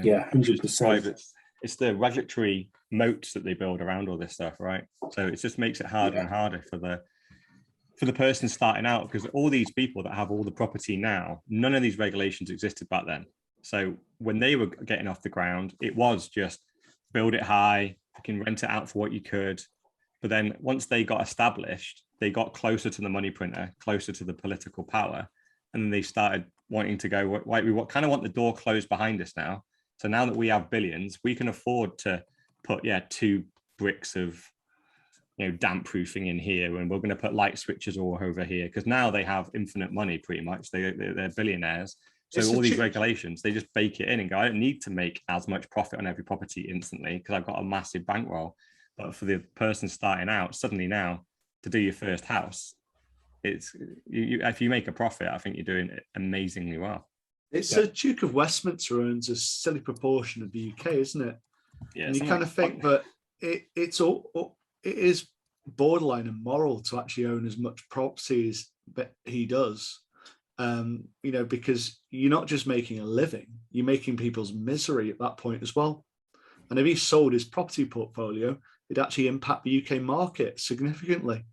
Yeah, 100%. It's the regulatory moats that they build around all this stuff, right? So it just makes it harder and harder for the person starting out, because all these people that have all the property now, none of these regulations existed back then. So when they were getting off the ground, it was just build it high, you can rent it out for what you could. But then once they got established, they got closer to the money printer, closer to the political power. And then they started wanting to go, we kind of want the door closed behind us now. So now that we have billions, we can afford to put 2 bricks of damp proofing in here, and we're going to put light switches all over here, because now they have infinite money pretty much. They're billionaires. So all these regulations, they just bake it in and go, I don't need to make as much profit on every property instantly because I've got a massive bankroll. But for the person starting out, suddenly now to do your first house, it's if you make a profit, I think you're doing it amazingly well. It's a Duke of Westminster owns a silly proportion of the UK, isn't it? Yeah, and you kind of think that it is borderline immoral to actually own as much property as he does. Because you're not just making a living, you're making people's misery at that point as well. And if he sold his property portfolio, it'd actually impact the UK market significantly.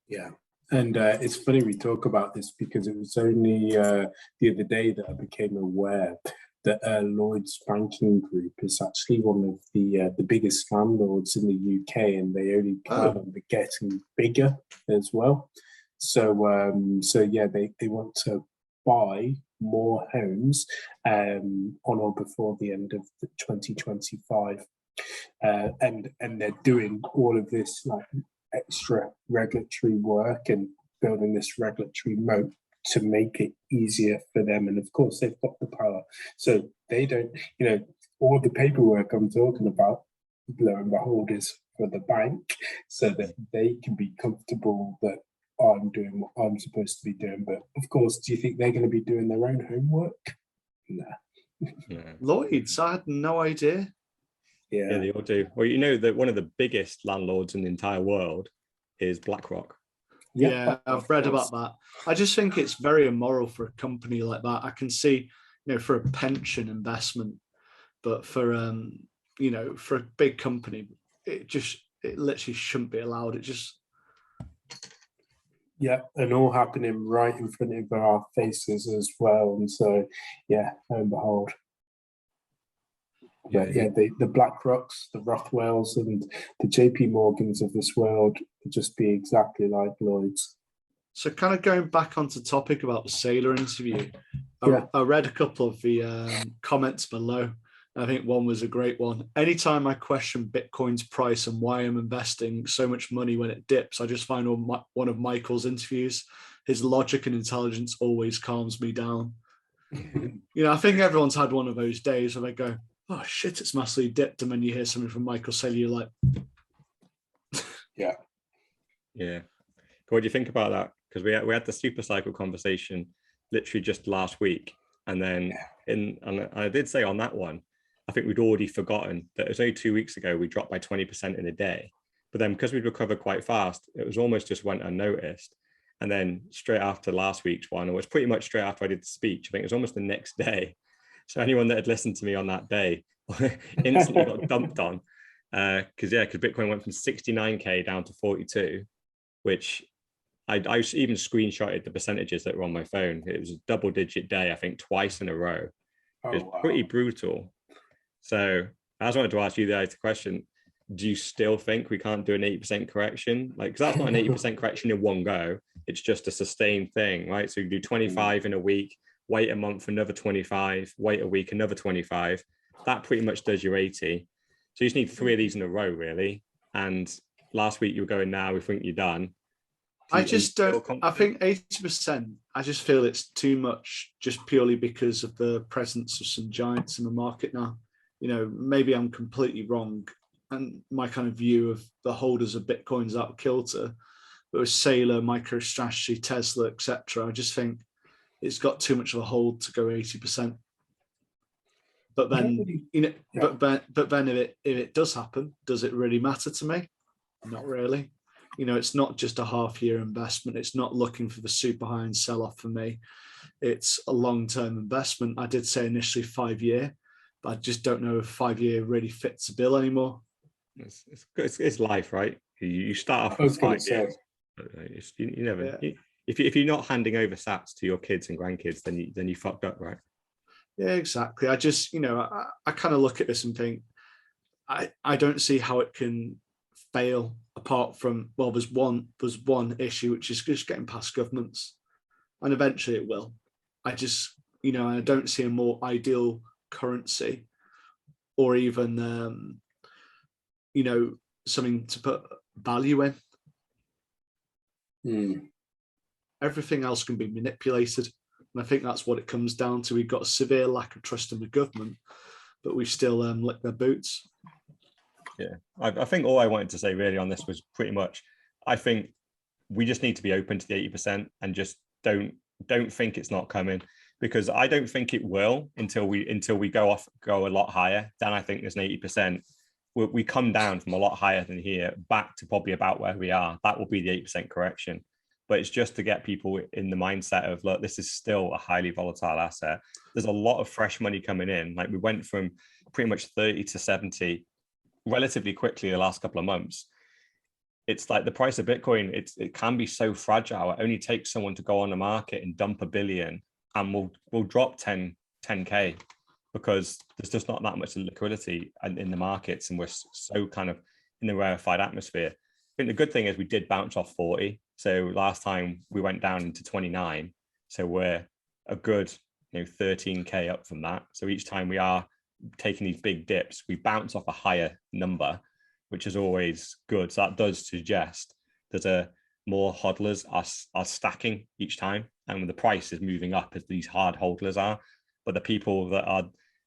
Yeah. And it's funny we talk about this, because it was only the other day that I became aware that Lloyd's Banking Group is actually one of the biggest landlords in the UK, and they only plan on getting bigger as well. So they want to buy more homes on or before the end of 2025, and they're doing all of this like extra regulatory work and building this regulatory moat to make it easier for them. And of course, they've got the power, so they don't. All the paperwork I'm talking about, lo and behold, is for the bank, so that they can be comfortable that I'm doing what I'm supposed to be doing. But of course, do you think they're going to be doing their own homework? Nah. Lloyd's, I had no idea. Yeah, they all do. Well, that one of the biggest landlords in the entire world is BlackRock. Yeah, I've read about that. I just think it's very immoral for a company like that. I can see, for a pension investment, but for for a big company, it literally shouldn't be allowed. It just and all happening right in front of our faces as well. And so, lo and behold. But the BlackRocks, the Rothwells, and the JP Morgans of this world would just be exactly like Lloyd's. So kind of going back onto topic about the Sailor interview, I read a couple of the comments below. I think one was a great one. Anytime I question Bitcoin's price and why I'm investing so much money when it dips, I just find on one of Michael's interviews, his logic and intelligence always calms me down. I think everyone's had one of those days where they go, oh shit, it's massively dipped. And when you hear something from Michael Saylor, you're like, yeah. What do you think about that? Because we had the super cycle conversation literally just last week. And then and I did say on that one, I think we'd already forgotten that it was only 2 weeks ago we dropped by 20% in a day. But then because we'd recovered quite fast, it was almost just went unnoticed. And then straight after last week's one, or it was pretty much straight after I did the speech, I think it was almost the next day. So anyone that had listened to me on that day instantly got dumped on. Because Bitcoin went from 69K down to 42, which I even screenshotted the percentages that were on my phone. It was a double-digit day, I think, twice in a row. It was pretty brutal. So I just wanted to ask you guys the question, do you still think we can't do an 80% correction? Because that's not an 80% correction in one go. It's just a sustained thing, right? So you do 25 in a week, wait a month, another 25, wait a week, another 25. That pretty much does your 80. So you just need 3 of these in a row, really. And last week you were going, now we think you're done. I just don't. I think 80%. I just feel it's too much, just purely because of the presence of some giants in the market now. You know, maybe I'm completely wrong, and my kind of view of the holders of Bitcoin's out of kilter. But with Sailor, MicroStrategy, Tesla, etc., I just think it's got too much of a hold to go 80%. But then, you know, yeah. but then if it does happen, does it really matter to me? Not really. You know, it's not just a half-year investment. It's not looking for the super high and sell-off for me. It's a long-term investment. I did say initially 5-year, but I just don't know if 5-year really fits the bill anymore. It's life, right? You start off with 5 years. You never. Yeah. If you're not handing over sats to your kids and grandkids, then you fucked up, right? Yeah, exactly. I just, you know, I kind of look at this and think, I don't see how it can fail apart from, well, there's one issue, which is just getting past governments, and eventually it will. I just, you know, I don't see a more ideal currency, or even you know, something to put value in. Everything else can be manipulated, and I think that's what it comes down to. We've got a severe lack of trust in the government, but we still lick their boots. Yeah, I think all I wanted to say really on this was pretty much, I think we just need to be open to the 80% and just don't think it's not coming, because I don't think it will until we go a lot higher. Then I think there's an 80%. We come down from a lot higher than here back to probably about where we are. That will be the 8% correction. But it's just to get people in the mindset of, look, this is still a highly volatile asset. There's a lot of fresh money coming in. Like, we went from pretty much 30 to 70 relatively quickly the last couple of months. It's like the price of Bitcoin, it can be so fragile. It only takes someone to go on the market and dump $1 billion, and we'll drop 10K, because there's just not that much liquidity in the markets, and we're so kind of in the rarefied atmosphere. I think the good thing is we did bounce off 40. So last time we went down into 29. So we're a good, 13K up from that. So each time we are taking these big dips, we bounce off a higher number, which is always good. So that does suggest there's a more hodlers are stacking each time, and the price is moving up as these hard hodlers are. But the people that are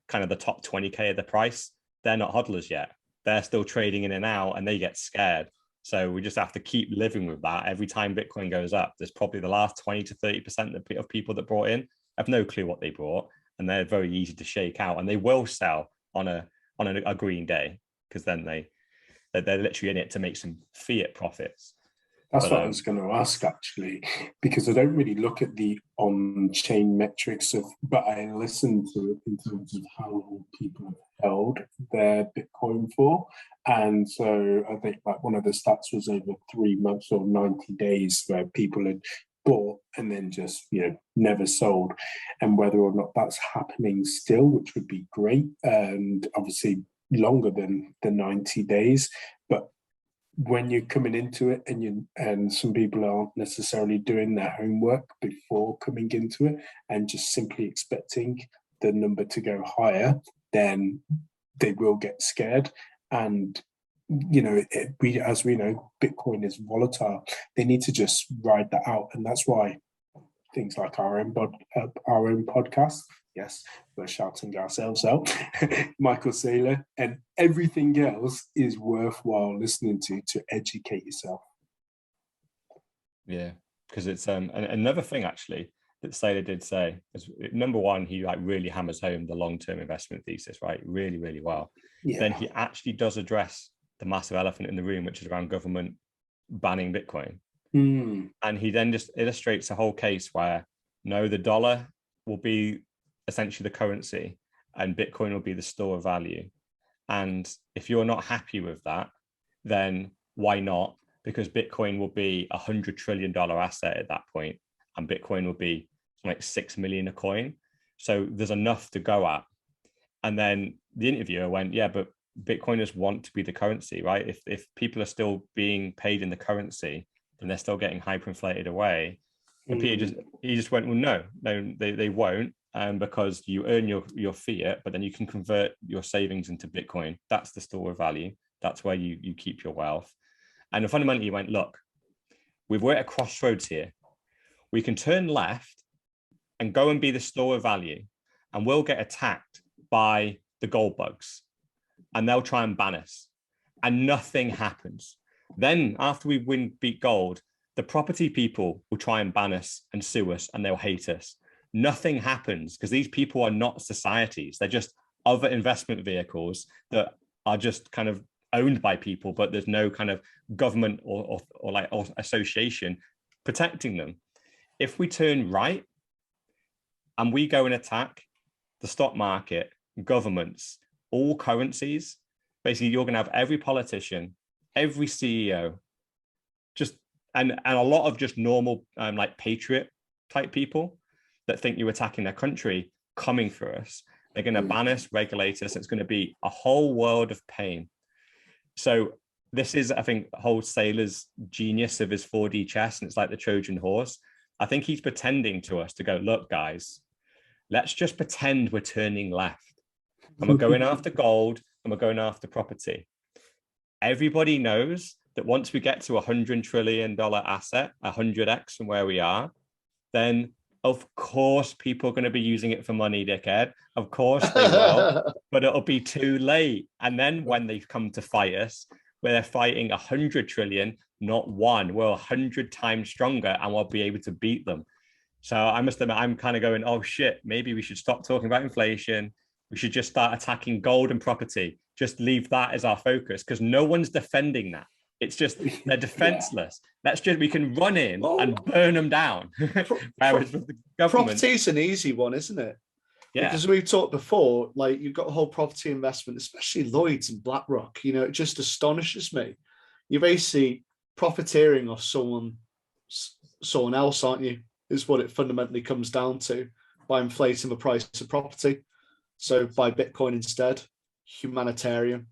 kind of the top 20K of the price, they're not hodlers yet. They're still trading in and out, and they get scared. So we just have to keep living with that. Every time Bitcoin goes up, there's probably the last 20 to 30% of people that brought in have no clue what they brought, and they're very easy to shake out, and they will sell on a green day, because then they're literally in it to make some fiat profits. That's what I was going to ask, actually, because I don't really look at the on-chain metrics but I listen to it in terms of how long people have held their Bitcoin for. And so I think like one of the stats was over 3 months or 90 days where people had bought and then just, never sold, and whether or not that's happening still, which would be great, and obviously longer than the 90 days. But when you're coming into it and some people aren't necessarily doing their homework before coming into it and just simply expecting the number to go higher, then they will get scared. And as we know, Bitcoin is volatile. They need to just ride that out, and that's why things like our own podcast. Yes, we're shouting ourselves out. Michael Saylor, and everything else is worthwhile listening to educate yourself. Yeah, because it's another thing actually that Saylor did say is, number one, he really hammers home the long-term investment thesis, right? Really, really well. Yeah. Then he actually does address the massive elephant in the room, which is around government banning Bitcoin. And he then just illustrates a whole case where, no, the dollar will be essentially the currency and Bitcoin will be the store of value. And if you're not happy with that, then why not? Because Bitcoin will be $100 trillion asset at that point, and Bitcoin will be like 6 million a coin. So there's enough to go at. And then the interviewer went, yeah, but Bitcoiners want to be the currency, right? If people are still being paid in the currency, then they're still getting hyperinflated away. And Peter just went, well, no, they won't. Because you earn your fiat, but then you can convert your savings into Bitcoin. That's the store of value. That's where you keep your wealth. And fundamentally, he went, look, we're at a crossroads here. We can turn left and go and be the store of value, and we'll get attacked by the gold bugs, and they'll try and ban us, and nothing happens. Then after we beat gold, the property people will try and ban us and sue us, and they'll hate us. Nothing happens because these people are not societies. They're just other investment vehicles that are just kind of owned by people, but there's no kind of government or association protecting them. If we turn right and we go and attack the stock market, governments, all currencies, basically you're going to have every politician, every CEO, just and a lot of just normal like patriot type people that think you're attacking their country coming for us. They're going to ban us, regulate us. It's going to be a whole world of pain. So this is, I think, whole Saylor's genius of his 4D chess, and it's like the Trojan horse. I think he's pretending to us to go, look, guys, let's just pretend we're turning left. And we're going after gold, and we're going after property. Everybody knows that once we get to $100 trillion asset, 100x from where we are, then of course people are going to be using it for money, dickhead. Of course they will, but it'll be too late. And then when they come to fight us, where they're fighting 100 trillion, not one, we're 100 times stronger, and we'll be able to beat them. So I must admit, I'm kind of going, oh shit, maybe we should stop talking about inflation. We should just start attacking gold and property. Just leave that as our focus, because no one's defending that. It's just they're defenseless. We can run in and burn them down. Whereas with the government, property's an easy one, isn't it? Yeah. Because we've talked before, like you've got a whole property investment, especially Lloyd's and BlackRock. You know, it just astonishes me. You're basically profiteering off someone else, aren't you? Is what it fundamentally comes down to, by inflating the price of property. So buy Bitcoin instead. Humanitarian.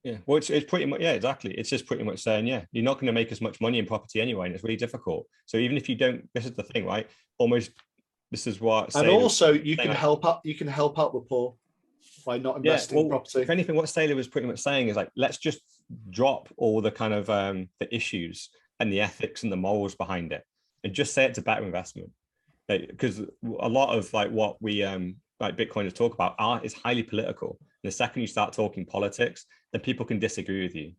Yeah, well, it's pretty much, yeah, exactly. It's just pretty much saying, yeah, you're not going to make as much money in property anyway, and it's really difficult. So even if you don't, this is the thing, right? Almost, this is what. And also, you can help out. You can help out the poor by not investing in property. If anything, what Saylor was pretty much saying is like, let's just drop all the kind of the issues and the ethics and the morals behind it, and just say it's a better investment. Because a lot of like what we like Bitcoiners talk about is highly political. And the second you start talking politics, then people can disagree with you.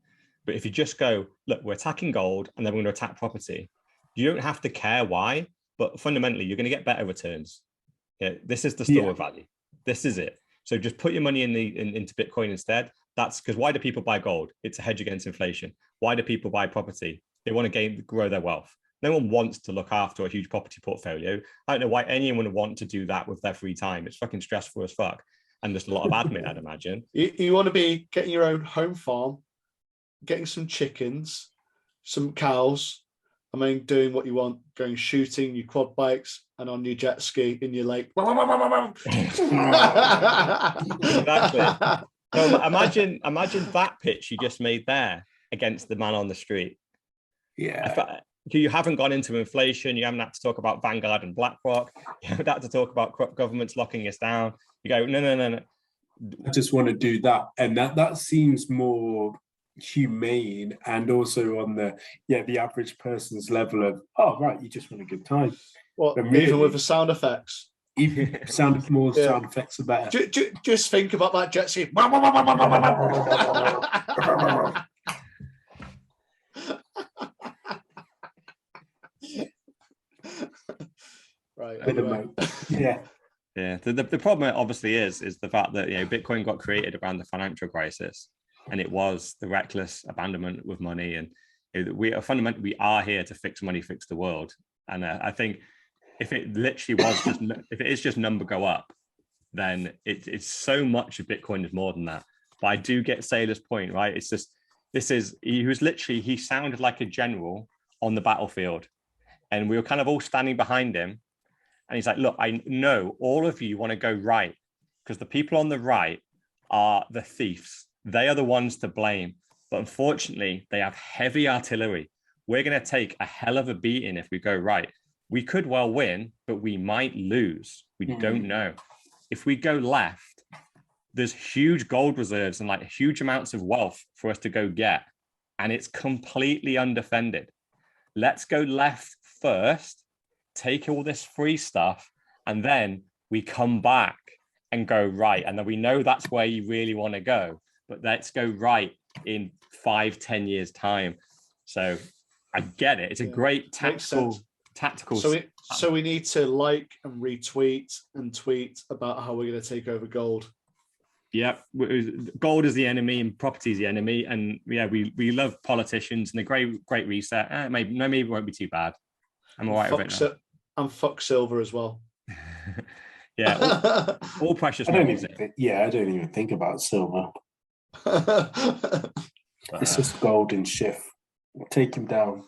But if you just go, look, we're attacking gold and then we're going to attack property, you don't have to care why, but fundamentally you're going to get better returns. Yeah, this is the store of value. This is it. So just put your money into Bitcoin instead. That's because why do people buy gold? It's a hedge against inflation. Why do people buy property? They want to grow their wealth. No one wants to look after a huge property portfolio. I don't know why anyone would want to do that with their free time. It's fucking stressful as fuck. And there's a lot of admin, I'd imagine. You want to be getting your own home farm, getting some chickens, some cows, I mean, doing what you want, going shooting your quad bikes and on your jet ski in your lake. Exactly. So imagine that pitch you just made there against the man on the street. Yeah. You haven't gone into inflation. You haven't had to talk about Vanguard and BlackRock. You haven't had to talk about governments locking us down. You go, no. I just want to do that. And that seems more humane, and also on the average person's level of, oh, right, you just want a good time. Well, really, even with the sound effects. Even sound effects are better. Just think about that jet ski. Right. Anyway. Yeah. Yeah. The problem obviously is the fact that Bitcoin got created around the financial crisis, and it was the reckless abandonment with money, and we are fundamentally, we are here to fix money, fix the world. And I think if it literally was just if it is just number go up, then it's so much of Bitcoin is more than that. But I do get Saylor's point, right? It's just he sounded like a general on the battlefield, and we were kind of all standing behind him. And he's like, look, I know all of you want to go right, because the people on the right are the thieves. They are the ones to blame. But unfortunately, they have heavy artillery. We're going to take a hell of a beating if we go right. We could well win, but we might lose. We don't know. If we go left, there's huge gold reserves and like huge amounts of wealth for us to go get. And it's completely undefended. let's go left first, take all this free stuff, and then we come back and go right. And then we know that's where you really want to go, but let's go right in 5-10 years time. So I get it. It's a great tactical. So we need to like and retweet and tweet about how we're going to take over gold. Yep, gold is the enemy and property is the enemy, and yeah, we love politicians and the great reset. Maybe it won't be too bad. I'm all right with it now. And fuck silver as well. Yeah, all precious metals. I don't even think about silver. It's just gold and Schiff. Take him down.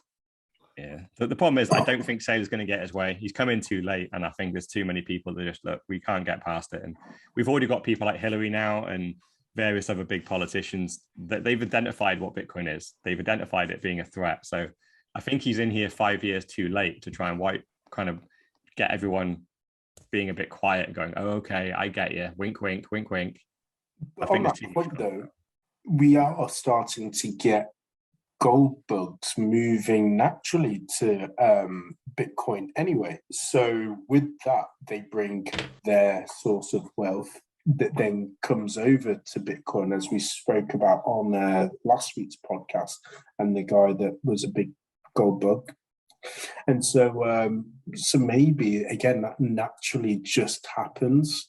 Yeah, the problem is I don't think Saylor's going to get his way. He's come in too late, and I think there's too many people that just look, we can't get past it. And we've already got people like Hillary now and various other big politicians that they've identified what Bitcoin is. They've identified it being a threat. So I think he's in here 5 years too late to try and get everyone being a bit quiet and going, oh, okay, I get you. Wink, wink, wink, wink. On that point, though, we are starting to get gold bugs moving naturally to Bitcoin anyway. So with that, they bring their source of wealth that then comes over to Bitcoin, as we spoke about on last week's podcast, and the guy that was a big gold bug. And so maybe, again, that naturally just happens.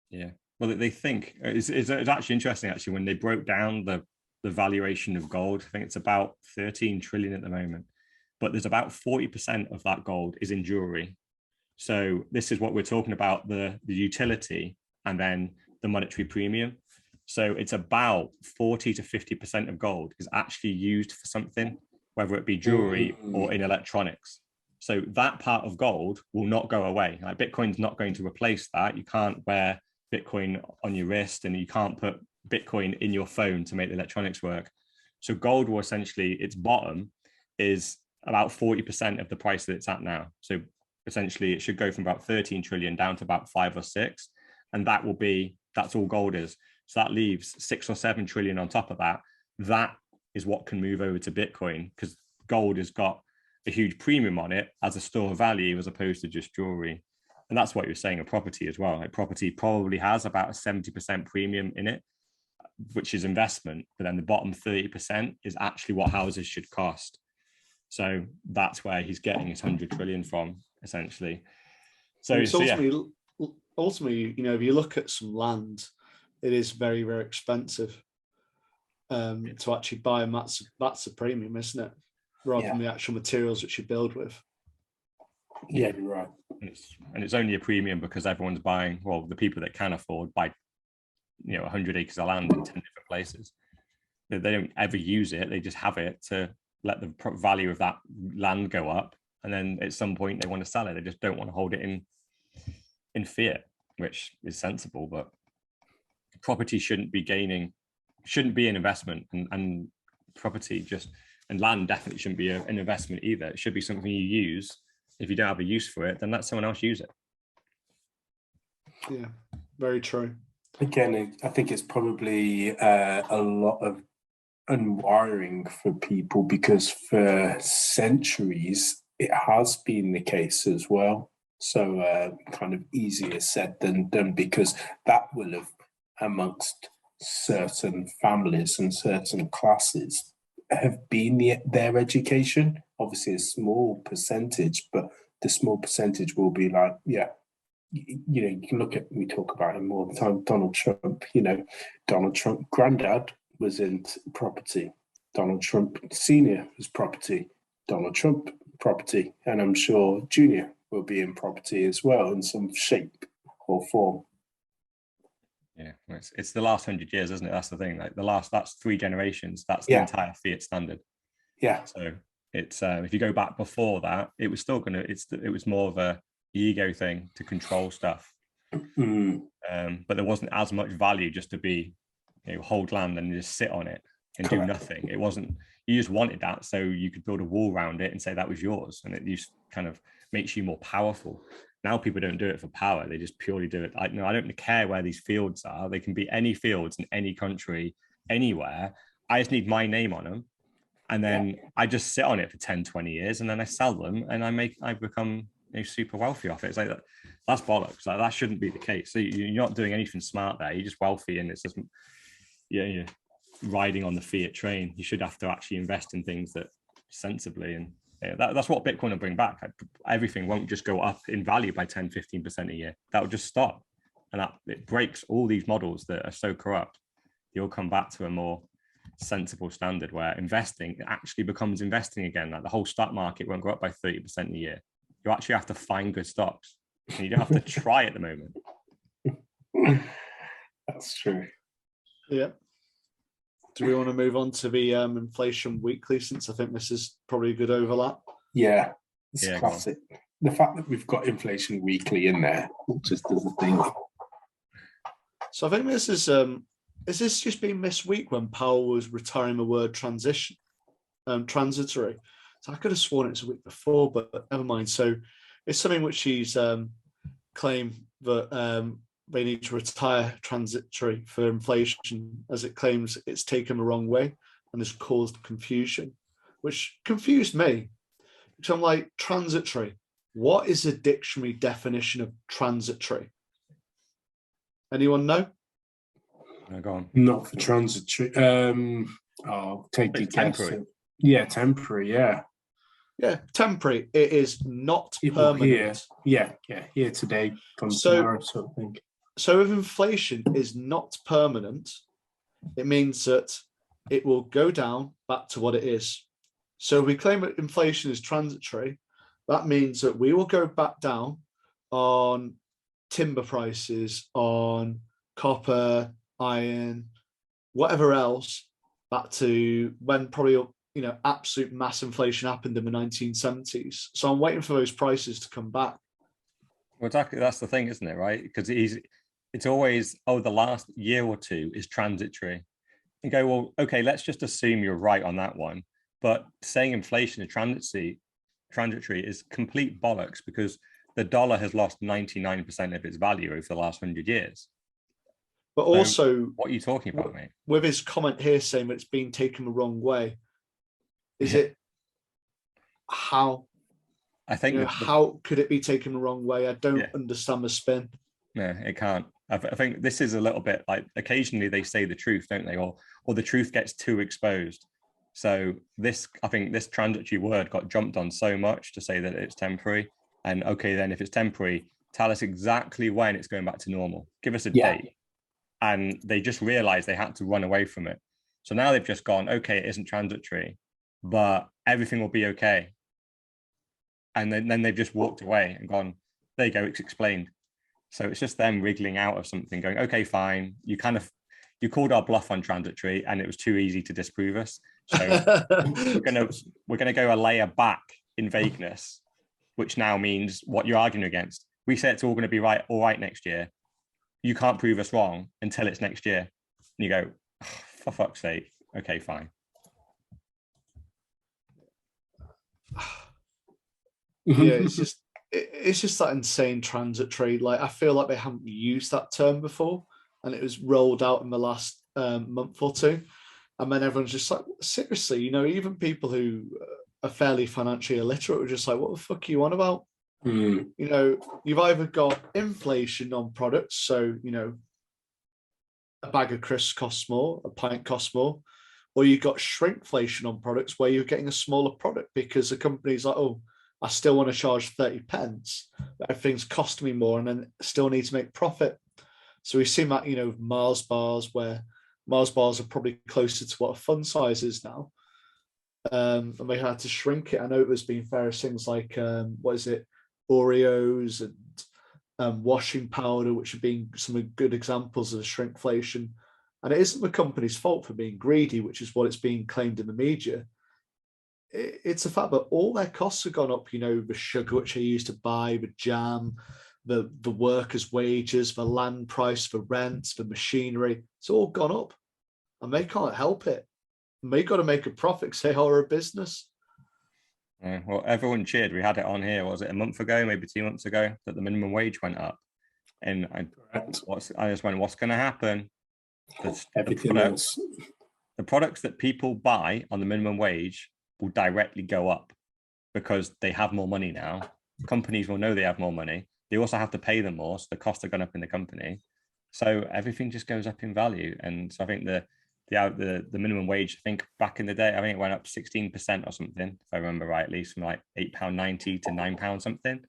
Yeah. Well, they think it's actually interesting, actually, when they broke down the valuation of gold. I think it's about 13 trillion at the moment, but there's about 40% of that gold is in jewelry. So this is what we're talking about, the utility and then the monetary premium. So it's about 40 to 50% of gold is actually used for something, whether it be jewelry or in electronics. So that part of gold will not go away. Like, Bitcoin's not going to replace that. You can't wear Bitcoin on your wrist, and you can't put Bitcoin in your phone to make the electronics work. So gold will essentially, its bottom is about 40% of the price that it's at now. So essentially it should go from about 13 trillion down to about 5 or 6. And that's all gold is. So that leaves 6 or 7 trillion on top of that. That is what can move over to Bitcoin, because gold has got a huge premium on it as a store of value as opposed to just jewelry. And that's what you're saying of property as well. Like, property probably has about a 70% premium in it, which is investment, but then the bottom 30% is actually what houses should cost. So that's where he's getting his 100 trillion from, essentially. So ultimately, you know, if you look at some land, it is very, very expensive to actually buy, and that's a premium, isn't it? Rather than the actual materials which you build with. Yeah, you're right. And it's only a premium because everyone's buying, well, the people that can afford buy, 100 acres of land in 10 different places. They don't ever use it. They just have it to let the value of that land go up. And then at some point they want to sell it. They just don't want to hold it in fiat, which is sensible. But property shouldn't be an investment, and property and land definitely shouldn't be an investment either. It should be something you use. If you don't have a use for it, then let someone else use it. Yeah, very true. Again, I think it's probably a lot of unwiring for people, because for centuries it has been the case as well. So kind of easier said than done, because that will have, amongst certain families and certain classes, have been their education. Obviously a small percentage, but the small percentage will be like, you can look at, we talk about him all the time, Donald Trump. Donald Trump granddad was in property. Donald Trump senior was property. Donald Trump property. And I'm sure Junior will be in property as well in some shape or form. Yeah, it's the last 100 years, isn't it? That's the thing. Like that's 3 generations. That's the entire fiat standard. Yeah. So it's if you go back before that, it was still it was more of a ego thing to control stuff. But there wasn't as much value just to be, hold land and just sit on it and do nothing. It wasn't. You just wanted that so you could build a wall around it and say that was yours, and it just kind of makes you more powerful. Now people don't do it for power. They just purely do it. I don't care where these fields are. They can be any fields in any country, anywhere. I just need my name on them. And then I just sit on it for 10, 20 years, and then I sell them, and I become super wealthy off it. It's like that's bollocks. Like, that shouldn't be the case. So you're not doing anything smart there. You're just wealthy, and it's just you're riding on the fiat train. You should have to actually invest in things that sensibly, and that's what Bitcoin will bring back. Everything won't just go up in value by 10, 15% a year. That will just stop, and it breaks all these models that are so corrupt. You'll come back to a more sensible standard where investing actually becomes investing again. Like, the whole stock market won't go up by 30% a year. You actually have to find good stocks, and you don't have to try at the moment. That's true. Yeah. Do we want to move on to the inflation weekly, since I think this is probably a good overlap? Yeah, it's classic. The fact that we've got inflation weekly in there just does a thing. So I think this is this just been this week when Powell was retiring the word transitory? So I could have sworn it's a week before, but never mind. So it's something which he's claimed that they need to retire transitory for inflation, as it claims it's taken the wrong way and has caused confusion, which confused me. So I'm like, transitory, what is the dictionary definition of transitory? Anyone know? No, go on. Not for transitory. I'll take a guess. Temporary. Yeah, temporary. Yeah. Yeah, temporary. It is not permanent. Here. Yeah, here today, from tomorrow, sort of thing. So if inflation is not permanent, it means that it will go down back to what it is. So if we claim that inflation is transitory, that means that we will go back down on timber prices, on copper, iron, whatever else, back to when probably absolute mass inflation happened in the 1970s. So I'm waiting for those prices to come back. Well, exactly, that's the thing, isn't it? Right? Because it's always, the last year or two is transitory. You go, well, okay, let's just assume you're right on that one. But saying inflation is transitory is complete bollocks, because the dollar has lost 99% of its value over the last 100 years. But also, what are you talking about, mate? With his comment here saying that it's been taken the wrong way, is it how? I think how could it be taken the wrong way? I don't understand the spin. No, it can't. I think this is a little bit like, occasionally they say the truth, don't they? Or the truth gets too exposed. So I think this transitory word got jumped on so much to say that it's temporary. And okay, then if it's temporary, tell us exactly when it's going back to normal. Give us a date. And they just realized they had to run away from it. So now they've just gone, okay, it isn't transitory, but everything will be okay. And then they've just walked away and gone, there you go, it's explained. So it's just them wriggling out of something, going, okay, fine. You called our bluff on transitory, and it was too easy to disprove us. So we're gonna go a layer back in vagueness, which now means what you're arguing against. We say it's all going to be all right next year. You can't prove us wrong until it's next year. And you go, oh, for fuck's sake. Okay, fine. Yeah, it's just that insane transitory. Like, I feel like they haven't used that term before, and it was rolled out in the last month or two, and then everyone's just like, seriously, even people who are fairly financially illiterate were just like, what the fuck are you on about? You've either got inflation on products, so a bag of crisps costs more, a pint costs more, or you've got shrinkflation on products where you're getting a smaller product because the company's like, oh, I still want to charge 30 pence, but everything's costing me more, and then still need to make profit. So we've seen that, with Mars bars, where Mars bars are probably closer to what a fun size is now. And they had to shrink it. I know there's been various things like, Oreos and washing powder, which have been some good examples of shrinkflation. And it isn't the company's fault for being greedy, which is what it's being claimed in the media. It's the fact that all their costs have gone up, the sugar which they used to buy, the jam, the workers' wages, the land price, the rents, the machinery. It's all gone up, and they can't help it. And they got to make a profit, say, we're a business. Yeah, well, everyone cheered. We had it on here. Was it a month ago, maybe 2 months ago, that the minimum wage went up? And I just went, what's going to happen? Everything else. the products that people buy on the minimum wage will directly go up because they have more money now. Companies will know they have more money. They also have to pay them more, so the costs are going up in the company. So everything just goes up in value. And so I think the minimum wage, I think back in the day, I think it went up 16% or something, if I remember rightly, from like £8.90 to £9 something.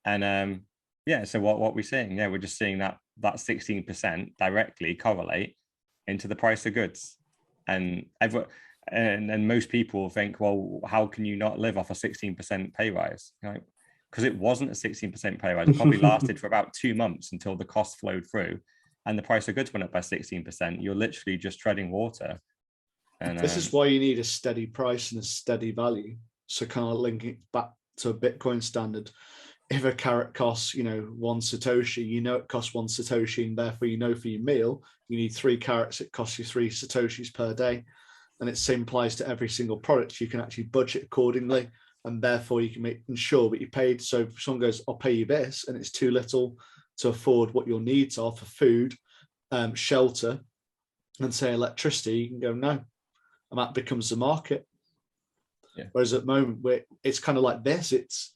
And yeah, so what we're seeing, yeah, we're just seeing that 16% directly correlate into the price of goods. And most people think, well, how can you not live off a 16% pay rise? Because it wasn't a 16% pay rise. It probably lasted for about 2 months until the cost flowed through and the price of goods went up by 16%. You're literally just treading water. And this is why you need a steady price and a steady value. So kind of linking it back to a Bitcoin standard. If a carrot costs, 1 Satoshi, it costs 1 Satoshi, and therefore, for your meal, you need 3 carrots, it costs you 3 Satoshis per day. And it same applies to every single product. You can actually budget accordingly, and therefore you can ensure that you're paid. So if someone goes, I'll pay you this, and it's too little to afford what your needs are for food, shelter, and say electricity, you can go, no. And that becomes the market. Yeah. Whereas at the moment, it's kind of like this, it's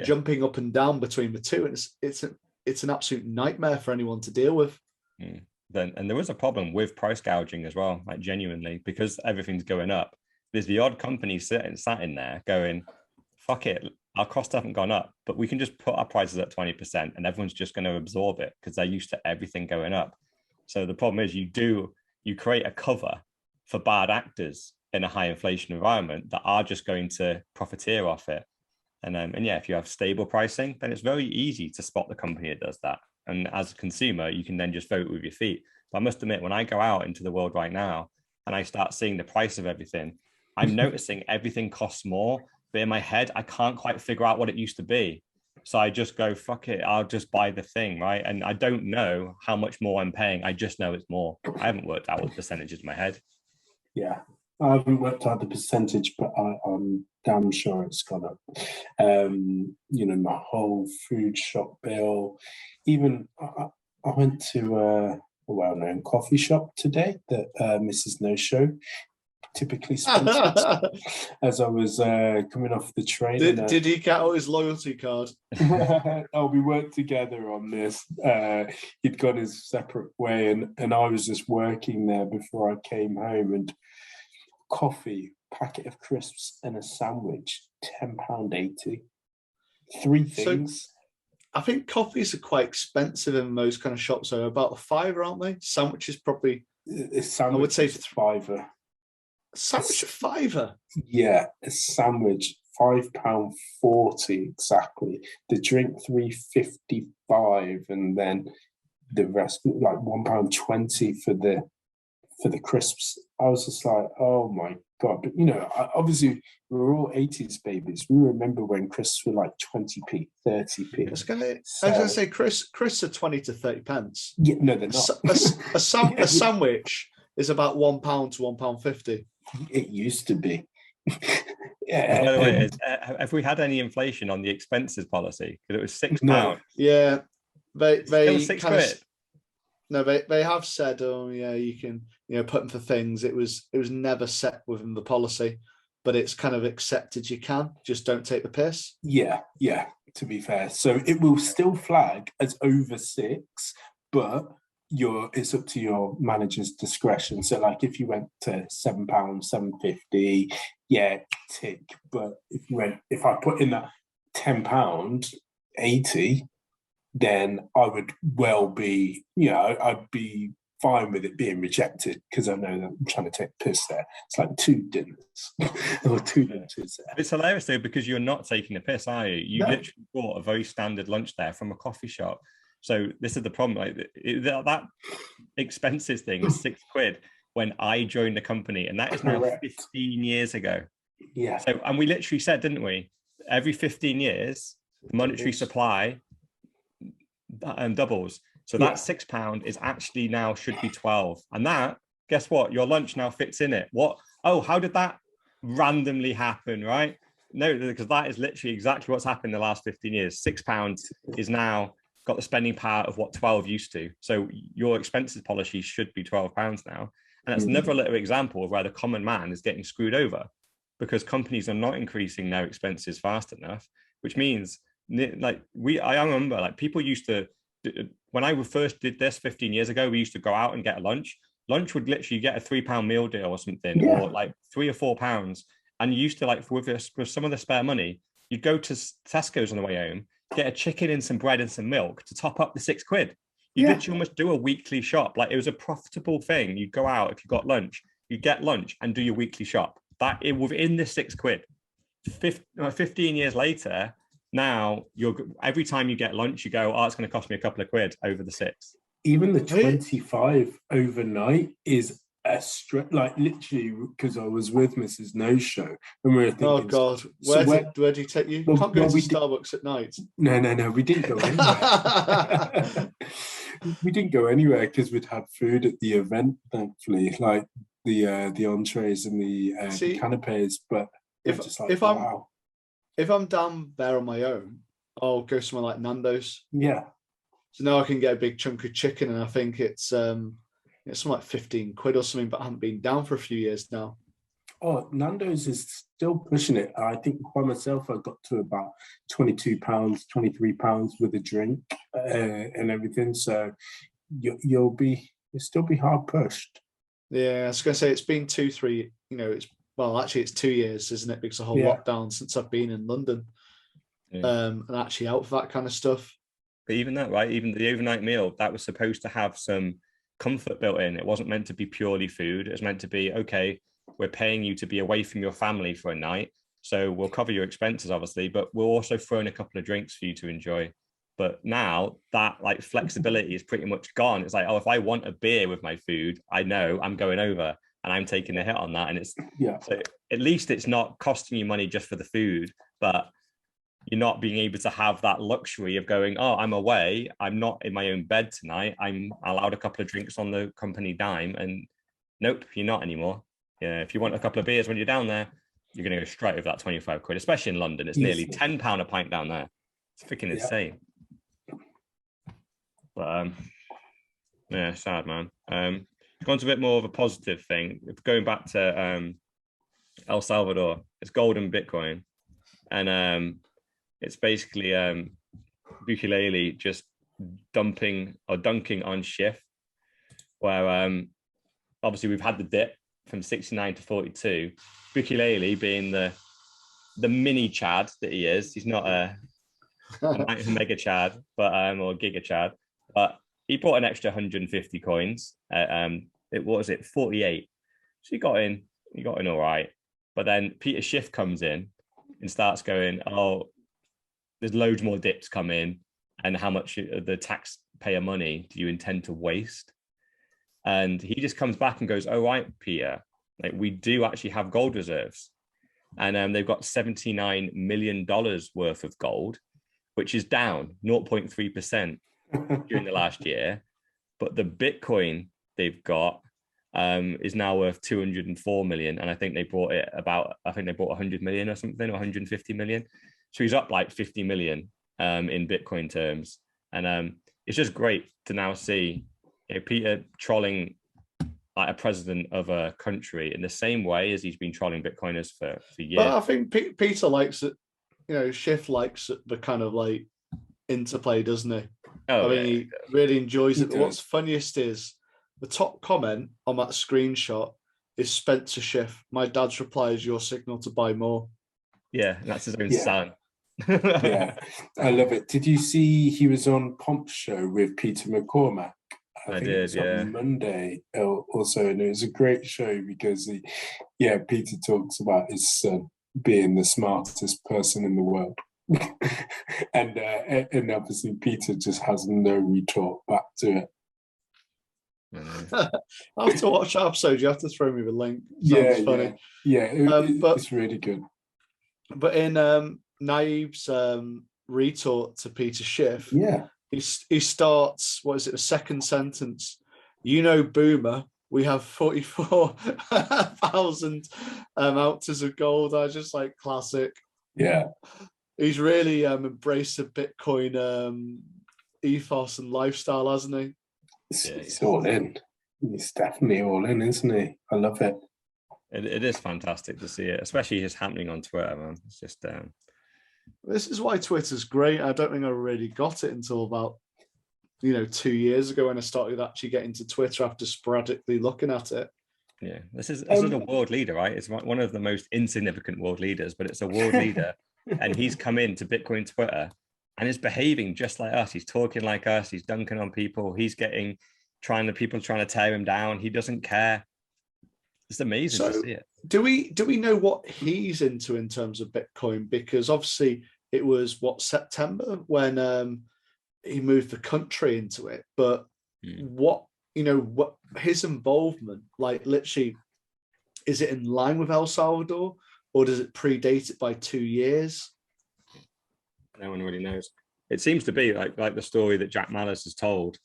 jumping up and down between the two, and it's an absolute nightmare for anyone to deal with. And there was a problem with price gouging as well, like genuinely, because everything's going up. There's the odd company sat in there going, fuck it, our costs haven't gone up, but we can just put our prices at 20% and everyone's just going to absorb it because they're used to everything going up. So the problem is you create a cover for bad actors in a high inflation environment that are just going to profiteer off it. And yeah, if you have stable pricing, then it's very easy to spot the company that does that. And as a consumer, you can then just vote with your feet. But I must admit, when I go out into the world right now and I start seeing the price of everything, I'm noticing everything costs more. But in my head, I can't quite figure out what it used to be. So I just go, fuck it, I'll just buy the thing, right? And I don't know how much more I'm paying. I just know it's more. I haven't worked out what the percentages in my head. Yeah, I haven't worked out the percentage, but I'm damn sure it's gone up. My whole food shop bill. Even I went to a well-known coffee shop today that Mrs. No Show typically sponsors. As I was coming off the train. Did he get out his loyalty card? We worked together on this. He'd gone his separate way, and I was just working there before I came home. And coffee, packet of crisps, and a sandwich, £10.80. 3 things. So, I think coffees are quite expensive in those kind of shops. So about £5, aren't they? Sandwiches probably. I would say £5. A sandwich £5. Yeah, a sandwich £5.40 exactly. The drink £3.55, and then the rest like £1.20 for the crisps. I was just like, oh my God. But obviously we're all 80s babies. We remember when crisps were like 20p, 30p. I was gonna say crisps are 20 to 30 pence. Yeah, no, they're not. A sandwich is about £1 to £1.50. It used to be. Yeah. By the way, have we had any inflation on the expenses policy? Because it was £6. No. Yeah, they £6. No, they have said, oh yeah, you can put them for things. It was never set within the policy, but it's kind of accepted. You can just don't take the piss. Yeah. To be fair, so it will still flag as over 6, but it's up to your manager's discretion. So like if you went to £7, £7.50, yeah, tick. But if I put in that £10.80, then I would well be, I'd be fine with it being rejected because I know that I'm trying to take piss there. It's like 2 dinners or 2 lunches there. It's hilarious though, because you're not taking a piss, are you? You literally bought a very standard lunch there from a coffee shop. So this is the problem. Like that expenses thing is £6 when I joined the company, and that is now 15 years ago. Yeah. So, and we literally said, didn't we? Every 15 years, the monetary supply doubles. So that £6 is actually now should be 12. And that, guess what? Your lunch now fits in it. What? Oh, how did that randomly happen, right? No, because that is literally exactly what's happened in the last 15 years. £6 is now got the spending power of what 12 used to. So your expenses policy should be £12 now. And that's another little example of where the common man is getting screwed over, because companies are not increasing their expenses fast enough, which means like I remember like people used to, when I first did this 15 years ago, we used to go out and get lunch. Lunch would literally get a £3 meal deal or something, or like £3 or £4. And you used to, like, with some of the spare money, you'd go to Tesco's on the way home, get a chicken and some bread and some milk to top up the £6. You literally almost do a weekly shop. Like, it was a profitable thing. You'd go out, if you got lunch, you'd get lunch and do your weekly shop. That within the £6. 15 years later, now every time you get lunch, you go, oh, it's going to cost me a couple of quid over the 6. Even the 25 overnight is a like literally, because I was with Mrs. No Show and we were thinking, oh God, where did he take you? Can't go to Starbucks at night. No, we didn't go anywhere. We didn't go anywhere because we'd had food at the event, thankfully, like the entrees and the canapes. But if I'm down there on my own, I'll go somewhere like Nando's. Yeah. So now I can get a big chunk of chicken, and I think it's something like 15 quid or something, but I haven't been down for a few years now. Oh, Nando's is still pushing it. I think by myself, I got to about £22, £23 with a drink and everything. So you'll still be hard pushed. Yeah, I was going to say it's been 2-3. It's 2 years, isn't it? Because the whole lockdown since I've been in London, and actually out for that kind of stuff. But even that, right? Even the overnight meal, that was supposed to have some comfort built in. It wasn't meant to be purely food. It was meant to be, okay, we're paying you to be away from your family for a night, so we'll cover your expenses, obviously, but we'll also throw in a couple of drinks for you to enjoy. But now that like flexibility is pretty much gone. It's like, oh, if I want a beer with my food, I know I'm going over and I'm taking a hit on that. And it's so at least it's not costing you money just for the food, but you're not being able to have that luxury of going, oh, I'm away, I'm not in my own bed tonight, I'm allowed a couple of drinks on the company dime. And nope, you're not anymore. Yeah, if you want a couple of beers when you're down there, you're going to go straight over that 25 quid, especially in London. It's nearly £10 a pint down there. It's freaking insane. But yeah, sad, man. Going to a bit more of a positive thing. Going back to El Salvador, it's gold and Bitcoin. And it's basically Bukelele just dunking on Schiff, where obviously we've had the dip from 69 to 42. Bukelele being the mini Chad that he is. He's not a mega Chad, but or giga Chad, but he bought an extra 150 coins. It was 48. So he got in all right. But then Peter Schiff comes in and starts going, oh, there's loads more dips come in, and how much of the taxpayer money do you intend to waste? And he just comes back and goes, oh, right, Peter, like we do actually have gold reserves. And they've got $79 million worth of gold, which is down 0.3% during the last year. But the Bitcoin they've got is now worth 204 million. And I think they bought 100 million or something, or 150 million. So he's up like 50 million in Bitcoin terms. And it's just great to now see Peter trolling like a president of a country in the same way as he's been trolling Bitcoiners for years. But I think Peter likes it. Schiff likes the kind of like interplay, doesn't he? Oh, I mean, he really enjoys it. But what's funniest is the top comment on that screenshot is Spencer Schiff. My dad's reply is your signal to buy more. Yeah, and that's his own son. Yeah, I love it. Did you see he was on Pomp's show with Peter McCormack? I think it was on Monday also, and it was a great show because Peter talks about his son being the smartest person in the world. and obviously Peter just has no retort back to it. I have to watch that episode. You have to throw me the link. Sounds funny. It's really good. But in Naib's retort to Peter Schiff, he starts, what is it, the second sentence? Boomer, we have 44,000 ounces of gold. I just like classic. Yeah. He's really embraced the Bitcoin ethos and lifestyle, hasn't he? It's all in. He's definitely all in, isn't he? I love it. It is fantastic to see it, especially his happening on Twitter, man. It's just this is why Twitter's great. I don't think I really got it until about 2 years ago when I started actually getting to Twitter after sporadically looking at it. Yeah, this is a world leader, right? It's one of the most insignificant world leaders, but it's a world leader, and he's come into Bitcoin Twitter and is behaving just like us. He's talking like us. He's dunking on people. He's trying to tear him down. He doesn't care. It's amazing to see it. Do we know what he's into in terms of Bitcoin? Because obviously it was September when he moved the country into it, but what his involvement, like, literally, is it in line with El Salvador, or does it predate it by 2 years? No one really knows. It seems to be like the story that Jack Malice has told.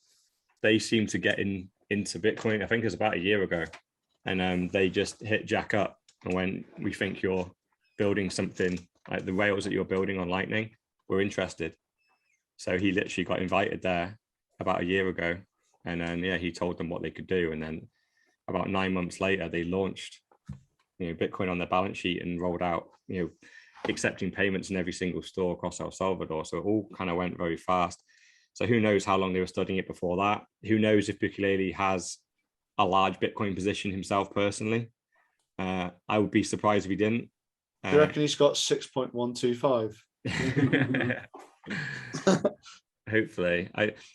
They seem to get into Bitcoin, I think it was about a year ago, and they just hit Jack up and went, "We think you're building something like the rails that you're building on Lightning. We're interested." So he literally got invited there about a year ago, and then he told them what they could do, and then about 9 months later they launched Bitcoin on their balance sheet and rolled out accepting payments in every single store across El Salvador. So it all kind of went very fast. So who knows how long they were studying it before that? Who knows if Bukulele has a large Bitcoin position himself personally? I would be surprised if he didn't. Do you reckon he's got 6.125? Hopefully.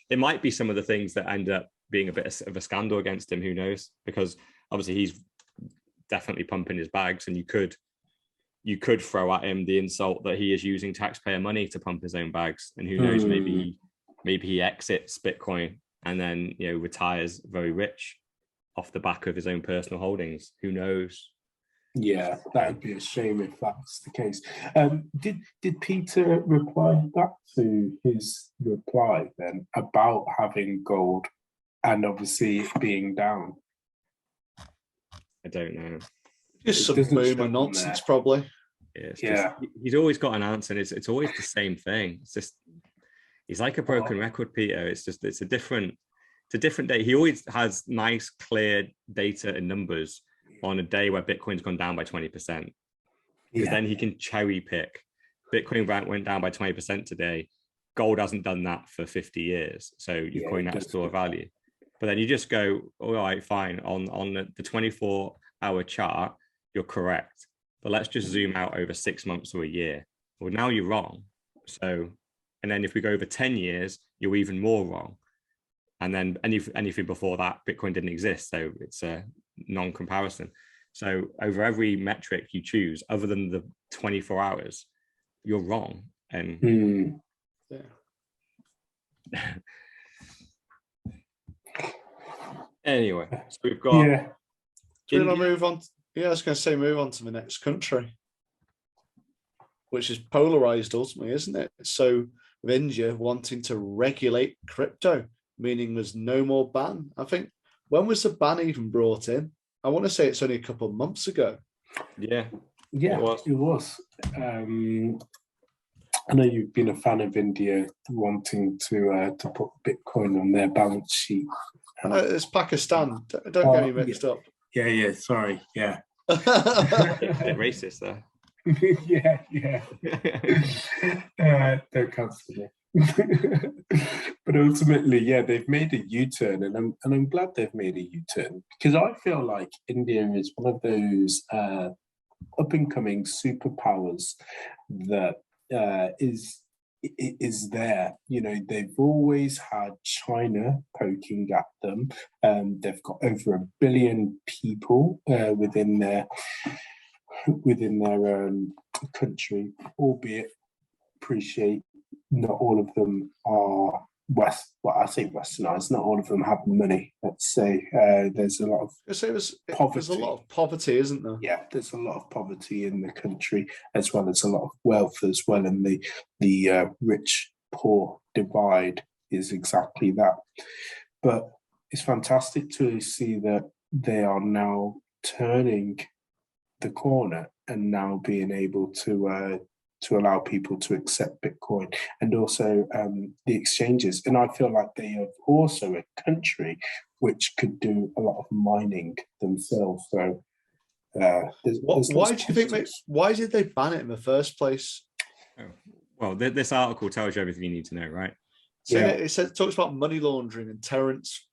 It might be some of the things that end up being a bit of a scandal against him. Who knows? Because obviously he's definitely pumping his bags, and you could throw at him the insult that he is using taxpayer money to pump his own bags. And who knows, maybe he exits Bitcoin and then retires very rich off the back of his own personal holdings. Who knows? Yeah, that would be a shame if that's the case. Did Peter reply back to his reply then about having gold and obviously it being down? I don't know. Just some boomer nonsense, probably. Yeah, he's always got an answer, and it's always the same thing. It's just he's like a broken record, Peter. It's a different day. He always has nice, clear data and numbers on a day where Bitcoin's gone down by 20%. Because then he can cherry pick. Bitcoin went down by 20% today. Gold hasn't done that for 50 years. So your coin has store value. But then you just go, all right, fine. On the 24-hour chart, you're correct. But let's just zoom out over 6 months or a year. Well, now you're wrong. So, and then if we go over 10 years, you're even more wrong. And then anything before that, Bitcoin didn't exist. So it's a non-comparison. So over every metric you choose, other than the 24 hours, you're wrong. And anyway, so we've got. Yeah. Do we move on? Yeah, I was going to say move on to the next country, which is polarized ultimately, isn't it? So with India wanting to regulate crypto, meaning there's no more ban. I think, when was the ban even brought in? I want to say it's only a couple of months ago. Yeah, it was. I know you've been a fan of India wanting to put Bitcoin on their balance sheet. It's Pakistan. Don't get me mixed up. Yeah. Sorry. Yeah. A bit racist there. yeah. Don't cancel me. But ultimately, they've made a U-turn, and I'm glad they've made a U-turn, because I feel like India is one of those up-and-coming superpowers that is there. They've always had China poking at them. They've got over 1 billion people within their country, albeit appreciate not all of them are westernized. Not all of them have money. Let's say there's a lot of poverty. There's a lot of poverty, isn't there? Yeah, there's a lot of poverty in the country, as well as a lot of wealth as well, and the rich-poor divide is exactly that. But it's fantastic to see that they are now turning the corner and now being able to to allow people to accept Bitcoin, and also the exchanges. And I feel like they are also a country which could do a lot of mining themselves. So why do you think? Why did they ban it in the first place? Oh, well, this article tells you everything you need to know, right? So it talks about money laundering and terrorist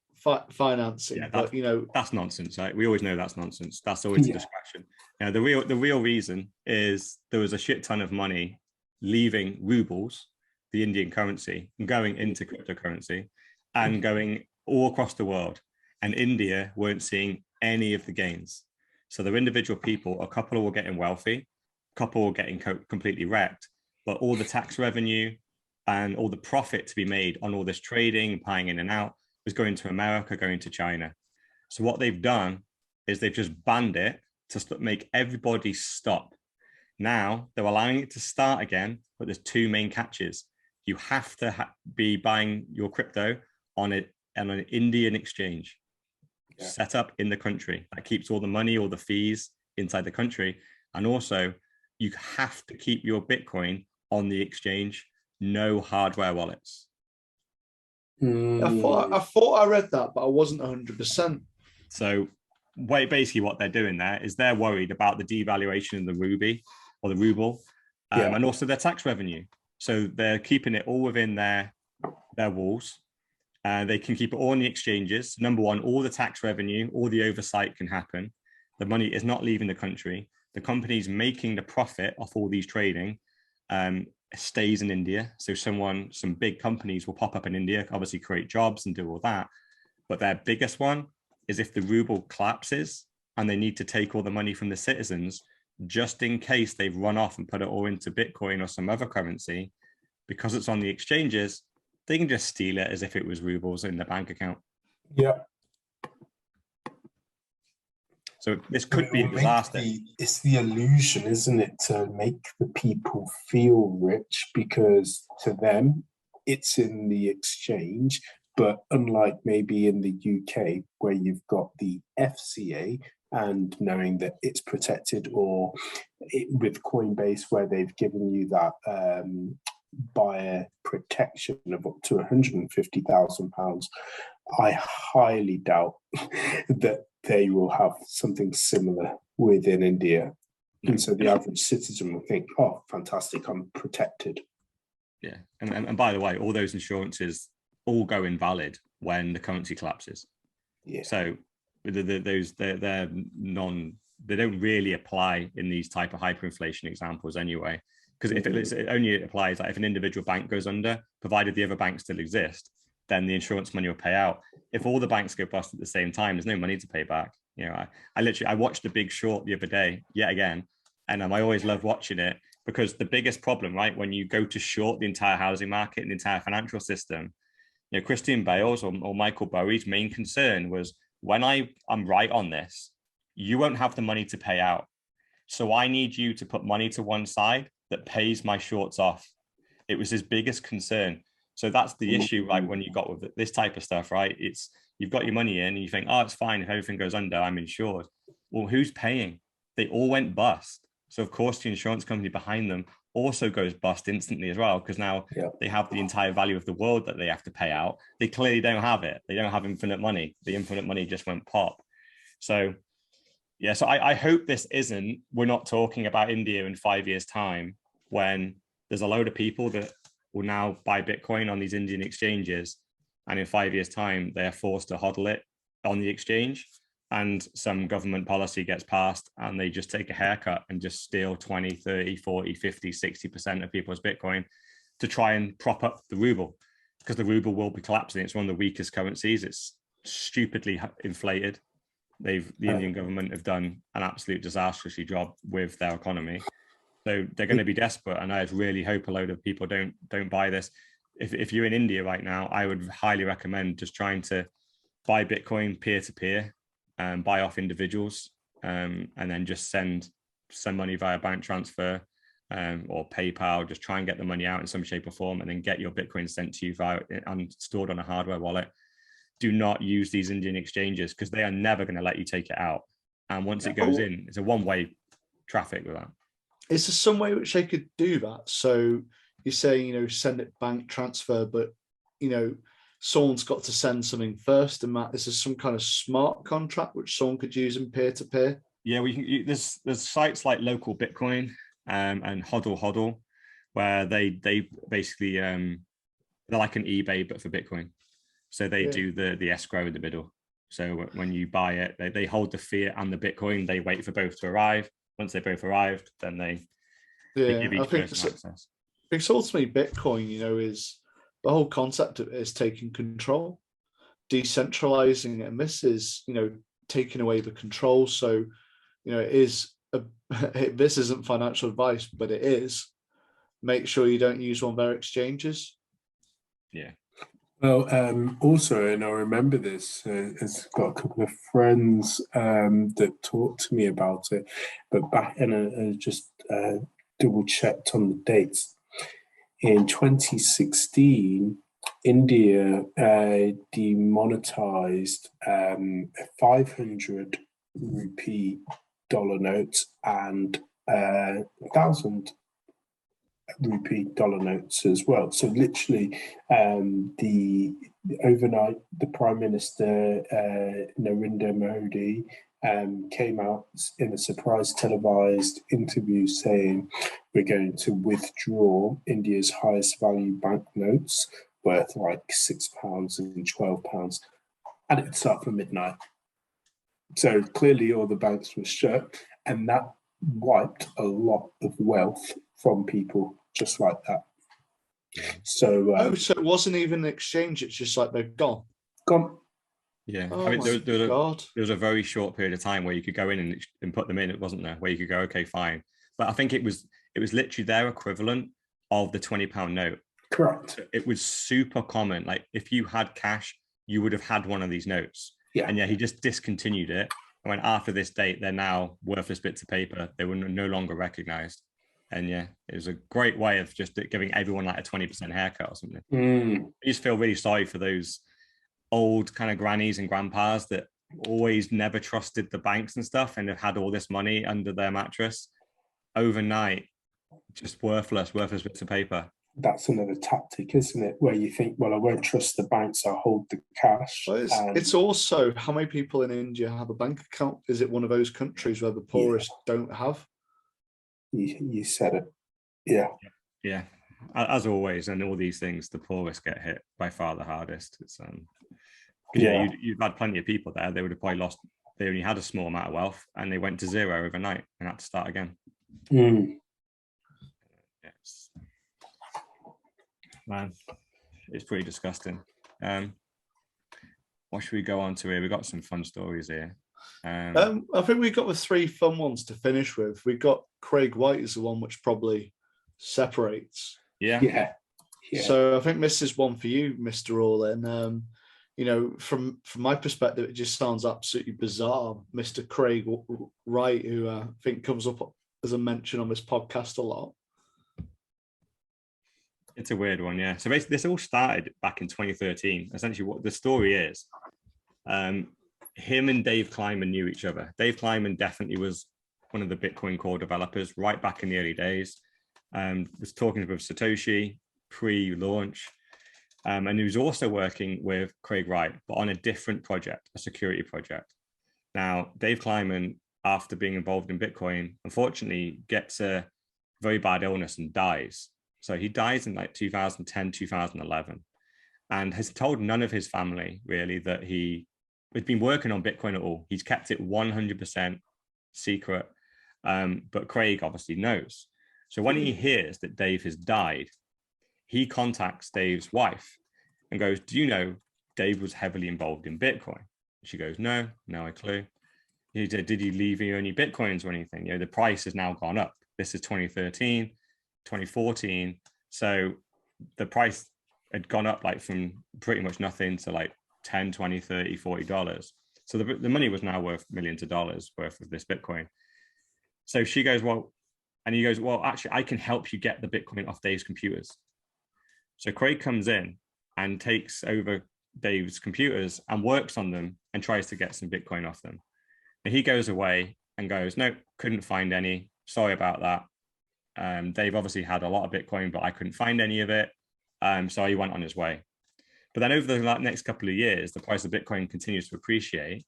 financing, but that's nonsense, right? We always know that's nonsense. That's always a distraction. Now, the real reason is there was a shit ton of money leaving rubles, the Indian currency, and going into cryptocurrency, and going all across the world. And India weren't seeing any of the gains. So the individual people, a couple were getting wealthy, a couple were getting completely wrecked, but all the tax revenue and all the profit to be made on all this trading, paying in and out, was going to America, going to China. So what they've done is they've just banned it to make everybody stop. Now they're allowing it to start again, but there's two main catches. You have to be buying your crypto on an Indian exchange set up in the country. That keeps all the money, all the fees inside the country. And also you have to keep your Bitcoin on the exchange, no hardware wallets. I thought I read that, but I wasn't 100%. So basically what they're doing there is they're worried about the devaluation of the ruby or the ruble, and also their tax revenue. So they're keeping it all within their walls. They can keep it all on the exchanges. Number one, all the tax revenue, all the oversight can happen. The money is not leaving the country. The companies making the profit off all these trading stays in India. So some big companies will pop up in India, obviously create jobs and do all that. But their biggest one is if the ruble collapses and they need to take all the money from the citizens, just in case they've run off and put it all into Bitcoin or some other currency, because it's on the exchanges, they can just steal it as if it was rubles in their bank account. Yeah. So this could be a disaster. It's the illusion, isn't it, to make the people feel rich, because to them it's in the exchange. But unlike maybe in the UK, where you've got the FCA and knowing that it's protected, or with Coinbase, where they've given you that buyer protection of up to £150,000, I highly doubt that they will have something similar within India. And so the average citizen will think, oh, fantastic, I'm protected. Yeah. And by the way, all those insurances all go invalid when the currency collapses. Yeah. So they're they don't really apply in these type of hyperinflation examples anyway. Because if it only applies like if an individual bank goes under, provided the other banks still exist, then the insurance money will pay out. If all the banks go bust at the same time, there's no money to pay back. I watched The Big Short the other day, yet again, and I always love watching it, because the biggest problem, right, when you go to short the entire housing market and the entire financial system, Christian Bale's or Michael Burry's main concern was, when I'm right on this, you won't have the money to pay out. So I need you to put money to one side that pays my shorts off. It was his biggest concern. So that's the issue, right? When you got with this type of stuff, right? It's you've got your money in and you think, oh, it's fine. If everything goes under, I'm insured. Well, who's paying? They all went bust. So of course the insurance company behind them also goes bust instantly as well, because now they have the entire value of the world that they have to pay out. They clearly don't have it. They don't have infinite money. The infinite money just went pop. So yeah, so I hope this isn't, we're not talking about India in 5 years' time when there's a load of people that will now buy Bitcoin on these Indian exchanges. And in 5 years' time, they're forced to hodl it on the exchange. And some government policy gets passed and they just take a haircut and just steal 20, 30, 40, 50, 60% of people's Bitcoin to try and prop up the ruble, because the ruble will be collapsing. It's one of the weakest currencies. It's stupidly inflated. The Indian government have done an absolute disastrous job with their economy. So they're going to be desperate. And I really hope a load of people don't buy this. If you're in India right now, I would highly recommend just trying to buy Bitcoin peer-to-peer and buy off individuals, and then just send some money via bank transfer or PayPal. Just try and get the money out in some shape or form, and then get your Bitcoin sent to you via and stored on a hardware wallet. Do not use these Indian exchanges, because they are never going to let you take it out. And once it goes in, it's a one-way traffic with that. is there some way which they could do that? So you're saying, send it bank transfer, but, someone's got to send something first, and that is there some kind of smart contract which someone could use in peer-to-peer? Yeah, there's sites like Local Bitcoin and Hodl, where they basically they're like an eBay but for Bitcoin. So they do the escrow in the middle. So when you buy it, they hold the fiat and the Bitcoin. They wait for both to arrive. Once they both arrived, then they give each person access. Because ultimately Bitcoin, is the whole concept of it is taking control, decentralizing, and this is, taking away the control. So, it is this isn't financial advice, but it is. Make sure you don't use one of their exchanges. Yeah. Well, also, and I remember this, I've got a couple of friends that talked to me about it, but back, and I just double checked on the dates. In 2016, India demonetized a 500 rupee dollar note and 1,000 rupee dollar notes as well. So literally, the overnight, the Prime Minister Narendra Modi came out in a surprise televised interview saying, we're going to withdraw India's highest value banknotes worth like £6 and £12, and it's up for midnight. So clearly all the banks were shut, and that wiped a lot of wealth from people just like that. So so it wasn't even an exchange, it's just like they've gone. Yeah. Oh, I mean, there was a very short period of time where you could go in and put them in, it wasn't there, where you could go, okay, fine. But I think it was literally their equivalent of the £20 note. Correct. It was super common. Like if you had cash, you would have had one of these notes. Yeah. And he just discontinued it. And when after this date, they're now worthless bits of paper. They were no longer recognized. And it was a great way of just giving everyone like a 20% haircut or something. I just feel really sorry for those old kind of grannies and grandpas that always never trusted the banks and stuff and have had all this money under their mattress overnight, just worthless bits of paper. That's another tactic, isn't it? Where you think, well, I won't trust the banks, I'll hold the cash. Well, it's also how many people in India have a bank account? Is it one of those countries where the poorest don't have? You said it. Yeah. Yeah. As always, and all these things, the poorest get hit by far the hardest. It's you've had plenty of people there. They would have probably lost. They only had a small amount of wealth, and they went to zero overnight and had to start again. Yes. Man, it's pretty disgusting. What should we go on to here? We've got some fun stories here. I think we've got the three fun ones to finish with. We've got Craig White is the one which probably separates. Yeah. So I think this is one for you, Mr. All-In. From my perspective, it just sounds absolutely bizarre. Mr. Craig Wright, who I think comes up as a mention on this podcast a lot. It's a weird one, yeah. So basically, this all started back in 2013. Essentially, what the story is, him and Dave Kleiman knew each other. Dave Kleiman definitely was one of the Bitcoin core developers right back in the early days. Was talking with Satoshi pre-launch. And he was also working with Craig Wright, but on a different project, a security project. Now, Dave Kleiman, after being involved in Bitcoin, unfortunately gets a very bad illness and dies. So he dies in like 2010, 2011, and has told none of his family really that he had been working on Bitcoin at all. He's kept it 100% secret, but Craig obviously knows. So when he hears that Dave has died, he contacts Dave's wife and goes, do you know Dave was heavily involved in Bitcoin? She goes, no clue. He said, did he leave you any Bitcoins or anything? The price has now gone up. This is 2013, 2014. So the price had gone up like from pretty much nothing to like 10, 20, 30, $40. So the money was now worth millions of dollars worth of this Bitcoin. So she goes, well, and he goes, well, actually, I can help you get the Bitcoin off Dave's computers. So Craig comes in and takes over Dave's computers and works on them and tries to get some Bitcoin off them. And he goes away and goes, no, couldn't find any. Sorry about that. Dave obviously had a lot of Bitcoin, but I couldn't find any of it. So he went on his way. But then over the next couple of years, the price of Bitcoin continues to appreciate.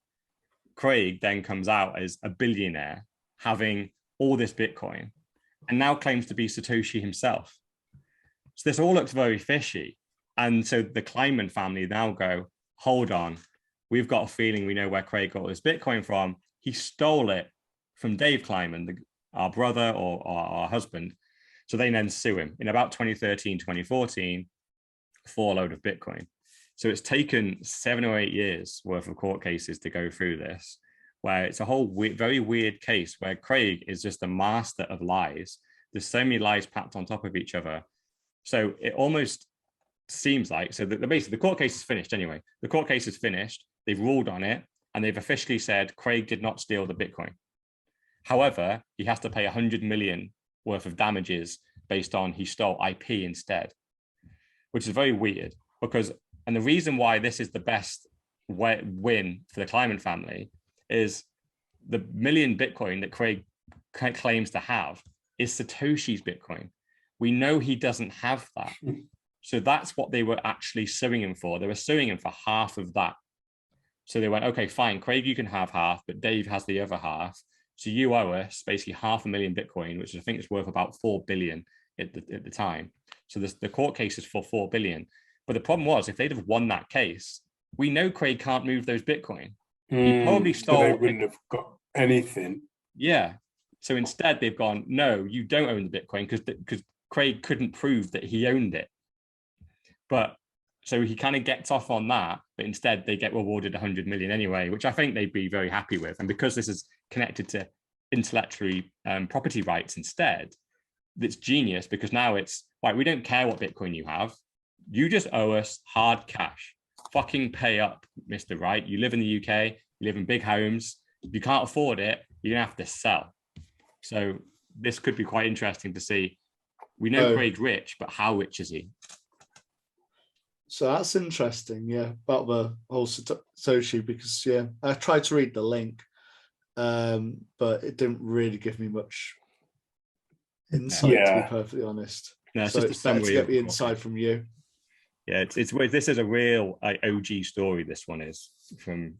Craig then comes out as a billionaire, having all this Bitcoin, and now claims to be Satoshi himself. So this all looks very fishy. And so the Kleinman family now go, hold on, we've got a feeling we know where Craig got this Bitcoin from. He stole it from Dave Kleinman, our brother or our husband. So they then sue him in about 2013, 2014 for a load of Bitcoin. So it's taken 7 or 8 years worth of court cases to go through this, where it's a whole very weird case where Craig is just a master of lies. There's so many lies packed on top of each other. So it almost seems like, so basically the court case is finished anyway. The court case is finished. They've ruled on it and they've officially said Craig did not steal the Bitcoin. However, he has to pay 100 million worth of damages based on he stole IP instead, which is very weird because, and the reason why this is the best win for the Kleinman family is the million Bitcoin that Craig claims to have is Satoshi's Bitcoin. We know he doesn't have that. So that's what they were actually suing him for. They were suing him for half of that. So they went, okay, fine, Craig, you can have half, but Dave has the other half. So you owe us basically 500,000 Bitcoin, which I think is worth about 4 billion at the time. So the court case is for 4 billion. But the problem was, if they'd have won that case, we know Craig can't move those Bitcoin. He probably stole. So they wouldn't have got anything. Yeah. So instead, they've gone, no, you don't own the Bitcoin because Craig couldn't prove that he owned it. But so he kind of gets off on that, but instead they get rewarded 100 million anyway, which I think they'd be very happy with. And because this is connected to intellectual property rights instead, it's genius because now it's like, we don't care what Bitcoin you have. You just owe us hard cash. Fucking pay up, Mr. Right. You live in the UK, you live in big homes. If you can't afford it, you're going to have to sell. So this could be quite interesting to see. We know Craig's rich, but how rich is he? So that's interesting, yeah, about the whole Satoshi, because, yeah, I tried to read the link, but it didn't really give me much insight, to be perfectly honest. Yeah, so it's better to get the inside from you. Yeah, it's this is a real OG story, this one is, from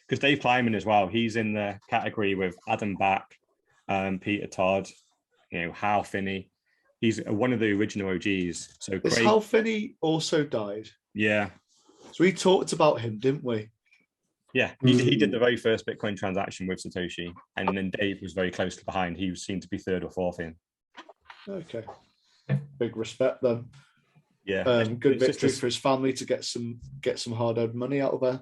because Dave Kleinman as well, he's in the category with Adam Back, Peter Todd, Hal Finney. He's one of the original OGs. So Craig, Hal Finney also died. Yeah. So we talked about him, didn't we? Yeah, he did the very first Bitcoin transaction with Satoshi, and then Dave was very closely behind. He seemed to be third or fourth in. Okay, big respect then. Yeah, good victory for his family to get some hard-earned money out of there.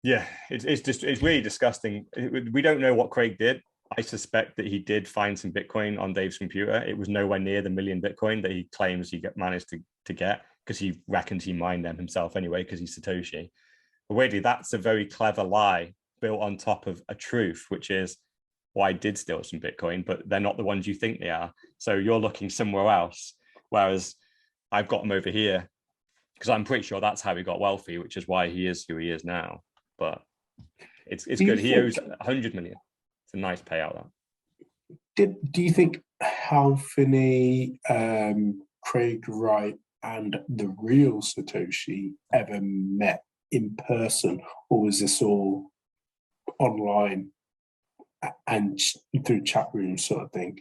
Yeah, it's really disgusting. We don't know what Craig did. I suspect that he did find some Bitcoin on Dave's computer. It was nowhere near the million Bitcoin that he claims he managed to get, because he reckons he mined them himself anyway, because he's Satoshi. But weirdly, that's a very clever lie built on top of a truth, which is, well, I did steal some Bitcoin, but they're not the ones you think they are. So you're looking somewhere else, whereas I've got them over here, because I'm pretty sure that's how he got wealthy, which is why he is who he is now. But it's good. He owes 100 million. It's a nice payout. Do you think Hal Finney, Craig Wright, and the real Satoshi ever met in person, or was this all online and through chat rooms sort of thing,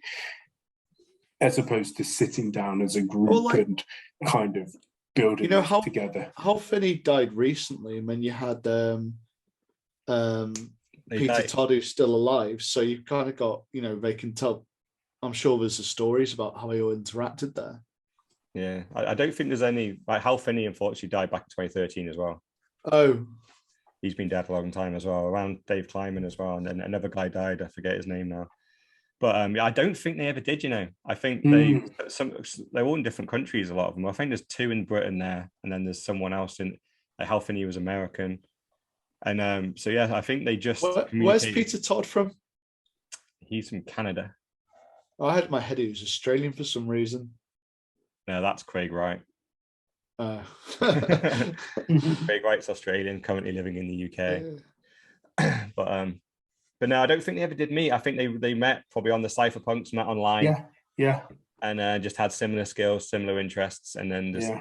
as opposed to sitting down as a group and kind of building together? Hal Finney died recently, and then you had Peter Todd, who's still alive, so you've kind of got, they can tell. I'm sure there's the stories about how they all interacted there. Yeah, I don't think there's any. Like, Hal Finney unfortunately died back in 2013 as well. Oh, he's been dead a long time as well, around Dave Kleinman as well, and then another guy died. I forget his name now. But I don't think they ever did. I think they're all in different countries. A lot of them. I think there's 2 in Britain there, and then there's someone else in. Hal Finney was American. And so, yeah, I think they just... Where's Peter Todd from? He's from Canada. I had in my head he was Australian for some reason. No, that's Craig Wright. Craig Wright's Australian, currently living in the UK. Yeah. But no, I don't think they ever did meet. I think they met probably on the cypherpunks, met online. Yeah. Yeah. And just had similar skills, similar interests, and then just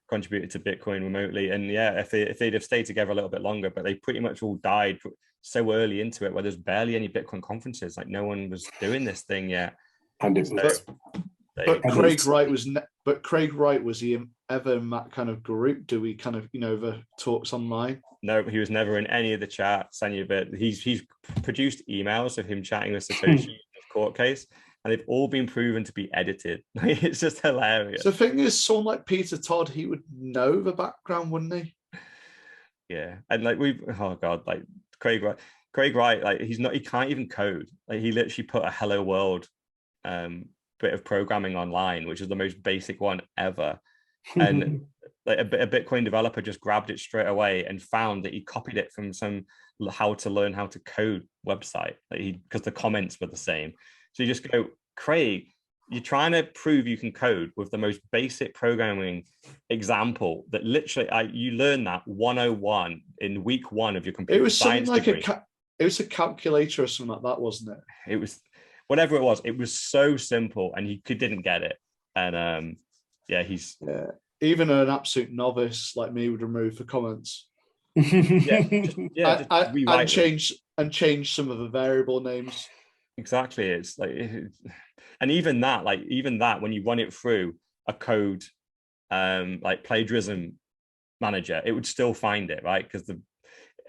contributed to Bitcoin remotely. And yeah, if they'd have stayed together a little bit longer, but they pretty much all died so early into it, where there's barely any Bitcoin conferences. Like no one was doing this thing yet. And it was. But Craig Wright was. But Craig Wright, was he ever in that kind of group? Do we kind of the talks online? No, he was never in any of the chats. Any of it. He's produced emails of him chatting with Satoshi in his court case, and they've all been proven to be edited. It's just hilarious. So the thing is, someone like Peter Todd, he would know the background, wouldn't he? Yeah, and like like Craig Wright, like he can't even code. Like he literally put a hello world bit of programming online, which is the most basic one ever. And like a Bitcoin developer just grabbed it straight away and found that he copied it from some how to learn how to code website, because the comments were the same. So you just go, Craig, you're trying to prove you can code with the most basic programming example that literally you learn that 101 in week 1 of your computer science degree. It was a calculator or something like that, wasn't it? It was whatever it was. It was so simple, and he didn't get it. And even an absolute novice like me would remove the comments. And change some of the variable names. Exactly. It's like, and even that, when you run it through a code, like plagiarism manager, it would still find it, right? Because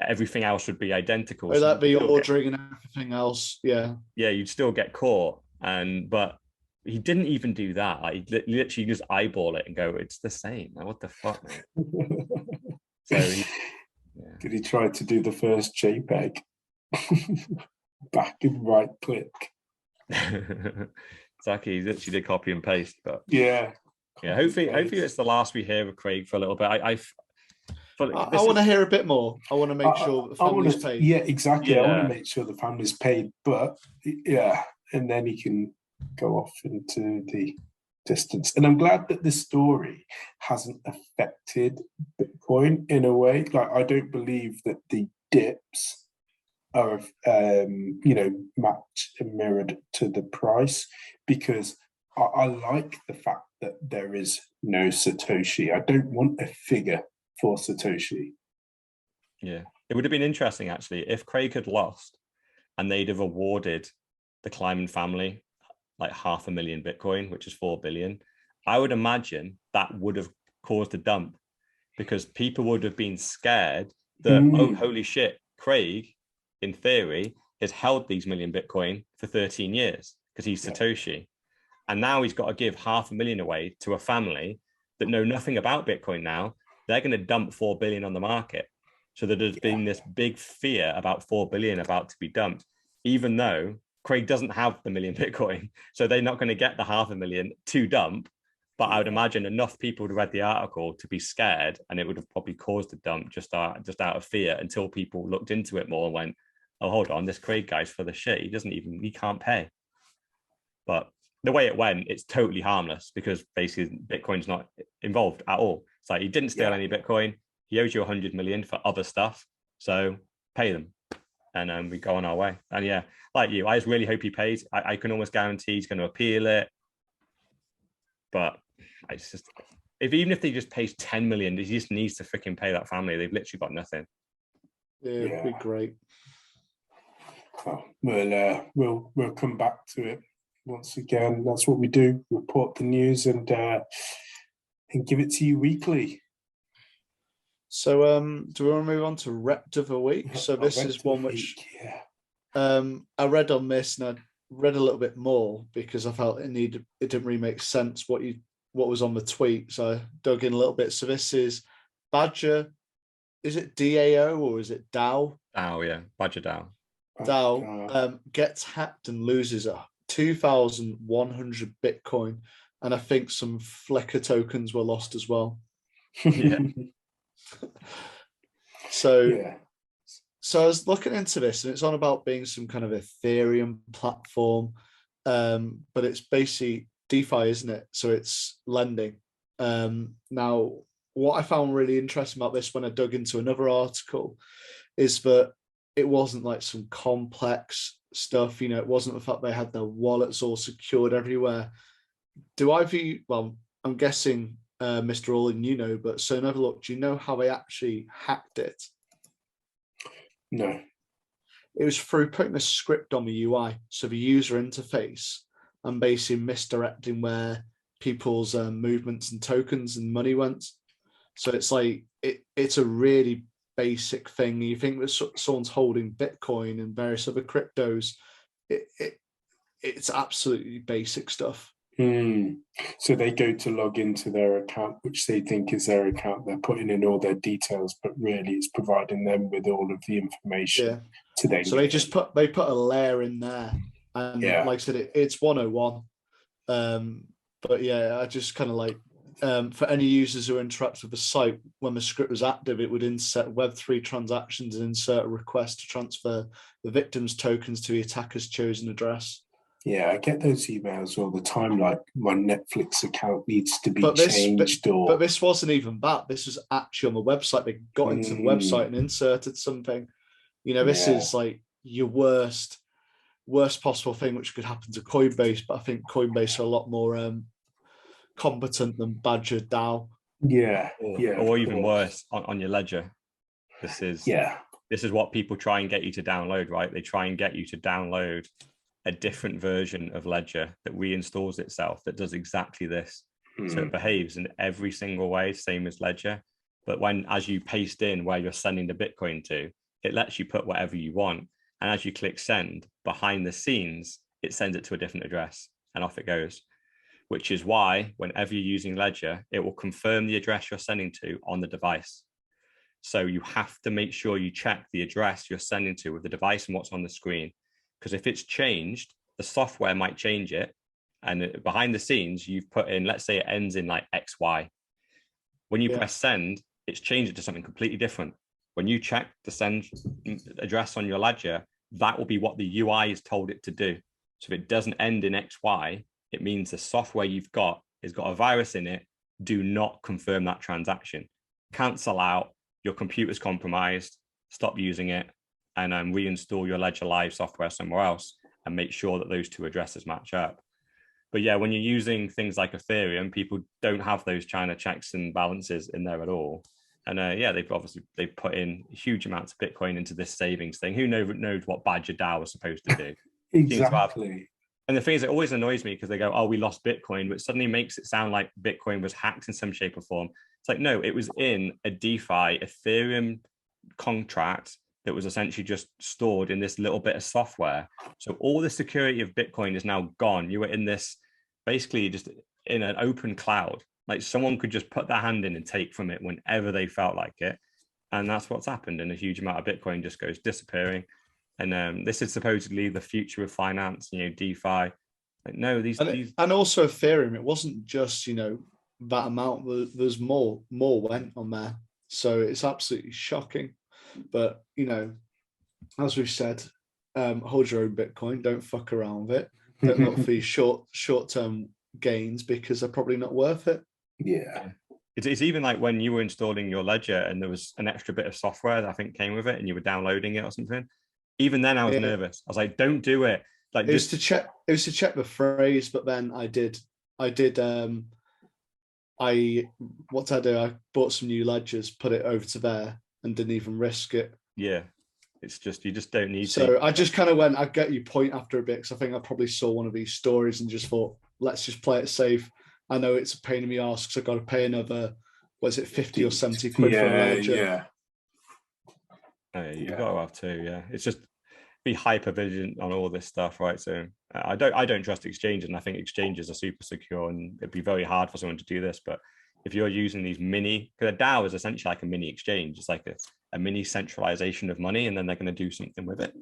everything else would be identical. Or that'd be ordering and everything else. Yeah, you'd still get caught. But he didn't even do that. Like, he literally just eyeball it and go, it's the same. Like, what the fuck, man? Did he try to do the first JPEG? Back and right click. Exactly. He literally did copy and paste. But hopefully it's the last we hear of Craig for a little bit. I want to hear a bit more. I want to make sure the family's paid. Yeah, exactly. I want to make sure the family's paid, but and then he can go off into the distance. And I'm glad that this story hasn't affected Bitcoin in a way. Like, I don't believe that the dips are matched and mirrored to the price, because I like the fact that there is no Satoshi. I don't want a figure for Satoshi. Yeah, it would have been interesting actually if Craig had lost and they'd have awarded the Kleiman family like 500,000 Bitcoin, which is 4 billion. I would imagine that would have caused a dump, because people would have been scared that, oh, holy shit, Craig, in theory, has held these million Bitcoin for 13 years because he's Satoshi. And now he's got to give 500,000 away to a family that know nothing about Bitcoin now. They're going to dump 4 billion on the market. So there's been this big fear about 4 billion about to be dumped, even though Craig doesn't have the million Bitcoin. So they're not going to get the 500,000 to dump. But I would imagine enough people would have read the article to be scared, and it would have probably caused a dump just out of fear, until people looked into it more and went, oh, hold on, this Craig guy's for the shit. He can't pay. But the way it went, it's totally harmless, because basically Bitcoin's not involved at all. It's like, he didn't steal any Bitcoin. He owes you 100 million for other stuff. So pay them. And we go on our way. And yeah, like you, I just really hope he pays. I can almost guarantee he's going to appeal it. But even if they just pays 10 million, he just needs to freaking pay that family. They've literally got nothing. Yeah, it'd be great. Oh, we'll come back to it once again. That's what we do: report the news and give it to you weekly. So, do we want to move on to Rep of the Week? So this is one which I read on this, and I read a little bit more because I felt it didn't really make sense what was on the tweet. So I dug in a little bit. So this is Badger. Is it DAO or is it DAO? DAO, yeah, Badger DAO. DAO gets hacked and loses 2,100 Bitcoin, and I think some Flecker tokens were lost as well. Yeah. So I was looking into this, and it's on about being some kind of Ethereum platform, but it's basically DeFi, isn't it? So it's lending. Now, what I found really interesting about this when I dug into another article is that it wasn't like some complex stuff. You know, it wasn't the fact they had their wallets all secured everywhere. Well, I'm guessing, Mr. Allin, you know, but so never look, do you know how they actually hacked it? No. It was through putting a script on the UI, so the user interface, and basically misdirecting where people's movements and tokens and money went. So it's like it's a really basic thing. You think that someone's holding Bitcoin and various other cryptos, it's absolutely basic stuff. So they go to log into their account, which they think is their account. They're putting in all their details, but really it's providing them with all of the information today. So they put a layer in there, and like I said, it's 101. But yeah, I just kind of like, for any users who interact with the site, when the script was active, it would insert Web3 transactions and insert a request to transfer the victim's tokens to the attacker's chosen address. Yeah, I get those emails all the time, like my Netflix account needs to be changed. But this wasn't even that. This was actually on the website. They got into the website and inserted something. You know, this is like your worst possible thing which could happen to Coinbase. But I think Coinbase are a lot more competent than Badger DAO. Or even worse, on your ledger. This is what people try and get you to download, right? They try and get you to download a different version of Ledger that reinstalls itself that does exactly this. So it behaves in every single way, same as Ledger. But as you paste in where you're sending the Bitcoin to, it lets you put whatever you want. And as you click send, behind the scenes, it sends it to a different address and off it goes. Which is why whenever you're using Ledger, it will confirm the address you're sending to on the device. So you have to make sure you check the address you're sending to with the device and what's on the screen. Because if it's changed, the software might change it. And behind the scenes, you've put in, let's say it ends in like XY. When you press send, it's changed it to something completely different. When you check the send address on your Ledger, that will be what the UI has told it to do. So if it doesn't end in XY, it means the software you've got has got a virus in it. Do not confirm that transaction. Cancel out, your computer's compromised, stop using it, and reinstall your Ledger Live software somewhere else and make sure that those two addresses match up. But yeah, when you're using things like Ethereum, people don't have those China checks and balances in there at all. And they've put in huge amounts of Bitcoin into this savings thing. Who knows what Badger DAO was supposed to do? Exactly. And the thing is, it always annoys me because they go, oh, we lost Bitcoin, but suddenly makes it sound like Bitcoin was hacked in some shape or form. It's like, no, it was in a DeFi Ethereum contract that was essentially just stored in this little bit of software. So all the security of Bitcoin is now gone. You were in this, basically just in an open cloud. Like someone could just put their hand in and take from it whenever they felt like it. And that's what's happened. And a huge amount of Bitcoin just goes disappearing. And this is supposedly the future of finance, DeFi. Like, no, these and also Ethereum, it wasn't just, that amount. There's more went on there. So it's absolutely shocking. But, as we've said, hold your own Bitcoin. Don't fuck around with it. Don't look for these short-term gains because they're probably not worth it. Yeah. It's even like when you were installing your Ledger and there was an extra bit of software that I think came with it and you were downloading it or something. Even then I was nervous. I was like, don't do it. Like it was to check the phrase, but then what did I do? I bought some new ledgers, put it over to there and didn't even risk it. Yeah. It's just, you just don't need to. So I just kind of went, I get your point after a bit, because I think I probably saw one of these stories and just thought, let's just play it safe. I know it's a pain in the arse because I've got to pay another, 50 or 70 quid for a ledger. Yeah. You've got to have to, yeah. It's just be hyper vigilant on all this stuff, right? So I don't trust exchanges, and I think exchanges are super secure, and it'd be very hard for someone to do this. But if you're using these because a DAO is essentially like a mini exchange, it's like a mini centralization of money, and then they're going to do something with it.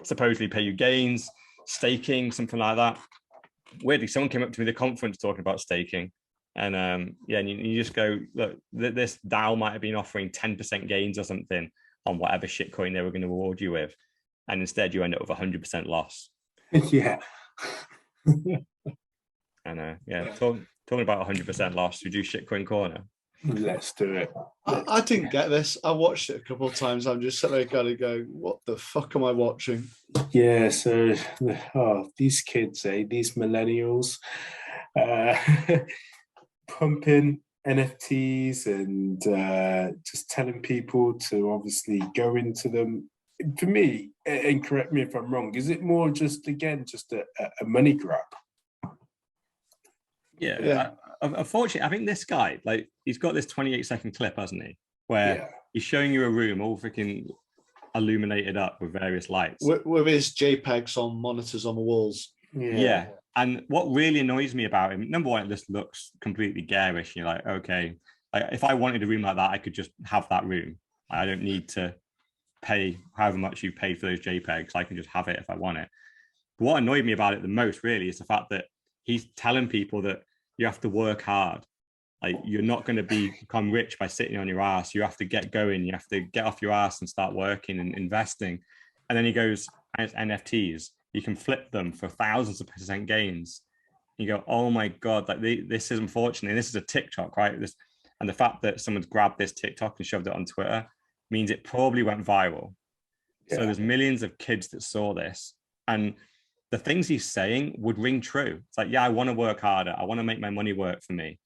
Supposedly pay you gains, staking, something like that. Weirdly, someone came up to me at the conference talking about staking. And and you just go, look, this DAO might have been offering 10% gains or something on whatever shitcoin they were going to reward you with. And instead you end up with 100% loss. Yeah. And talking about 100% loss, we do shitcoin corner. Let's do it. I didn't get this. I watched it a couple of times. I'm just sitting there kind of going, what the fuck am I watching? Yeah, so these kids, these millennials, uh, pumping NFTs and just telling people to obviously go into them. For me, and correct me if I'm wrong, is it more just, again, just a money grab? Yeah. Unfortunately, I think this guy, like, he's got this 28-second clip, hasn't he? Where he's showing you a room all freaking illuminated up with various lights. With his JPEGs on monitors on the walls. Yeah. And what really annoys me about him, number one, it just looks completely garish. You're like, okay, like, if I wanted a room like that, I could just have that room. I don't need to pay however much you've paid for those JPEGs. I can just have it if I want it. But what annoyed me about it the most, really, is the fact that he's telling people that you have to work hard. Like, you're not going to become rich by sitting on your ass. You have to get going. You have to get off your ass and start working and investing. And then he goes, and it's NFTs. You can flip them for thousands of % gains. You go, oh my God, like, this is unfortunate. This is a TikTok, right? And the fact that someone's grabbed this TikTok and shoved it on Twitter means it probably went viral. So there's millions of kids that saw this. And the things he's saying would ring true. It's like, yeah, I want to work harder. I want to make my money work for me.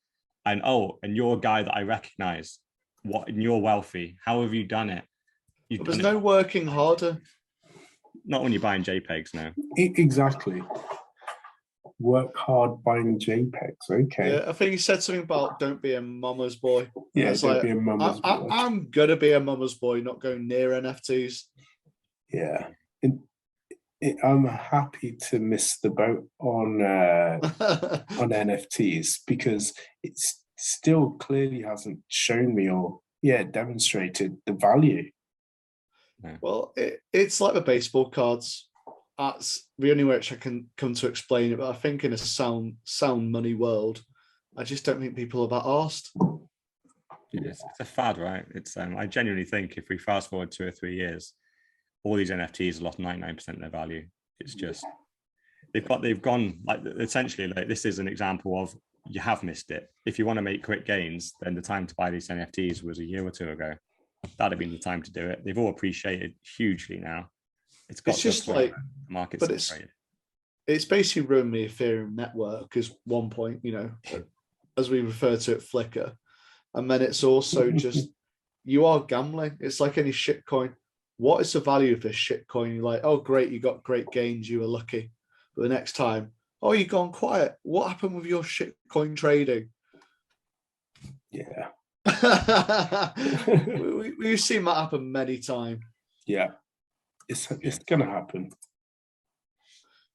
And and you're a guy that I recognize. And you're wealthy. How have you done it? There's no working harder. Not when you're buying JPEGs now. Exactly. Work hard buying JPEGs. Okay. Yeah, I think he said something about don't be a mama's boy. Yeah, don't be a mama's boy. I'm gonna be a mama's boy, not going near NFTs. Yeah. I'm happy to miss the boat on NFTs, because it's still clearly hasn't shown me or demonstrated the value. Well, it's like the baseball cards. That's the only way which I can come to explain it. But I think in a sound money world, I just don't think people are that arsed. It's a fad, right? It's I genuinely think if we fast forward 2 or 3 years, all these NFTs have lost 99% of their value. It's just they've gone, like, essentially, like, this is an example of, you have missed it. If you want to make quick gains, then the time to buy these NFTs was a year or two ago. That'd have been the time to do it. They've all appreciated hugely now. It's just like the market's saturated. It's basically ruined the Ethereum network as one point, as we refer to it, Flickr. And then it's also just, you are gambling. It's like any shit coin. What is the value of this shit coin? You're like, oh, great, you got great gains, you were lucky. But the next time, oh, you've gone quiet. What happened with your shit coin trading? Yeah. We've seen that happen many times. Yeah. It's going to happen.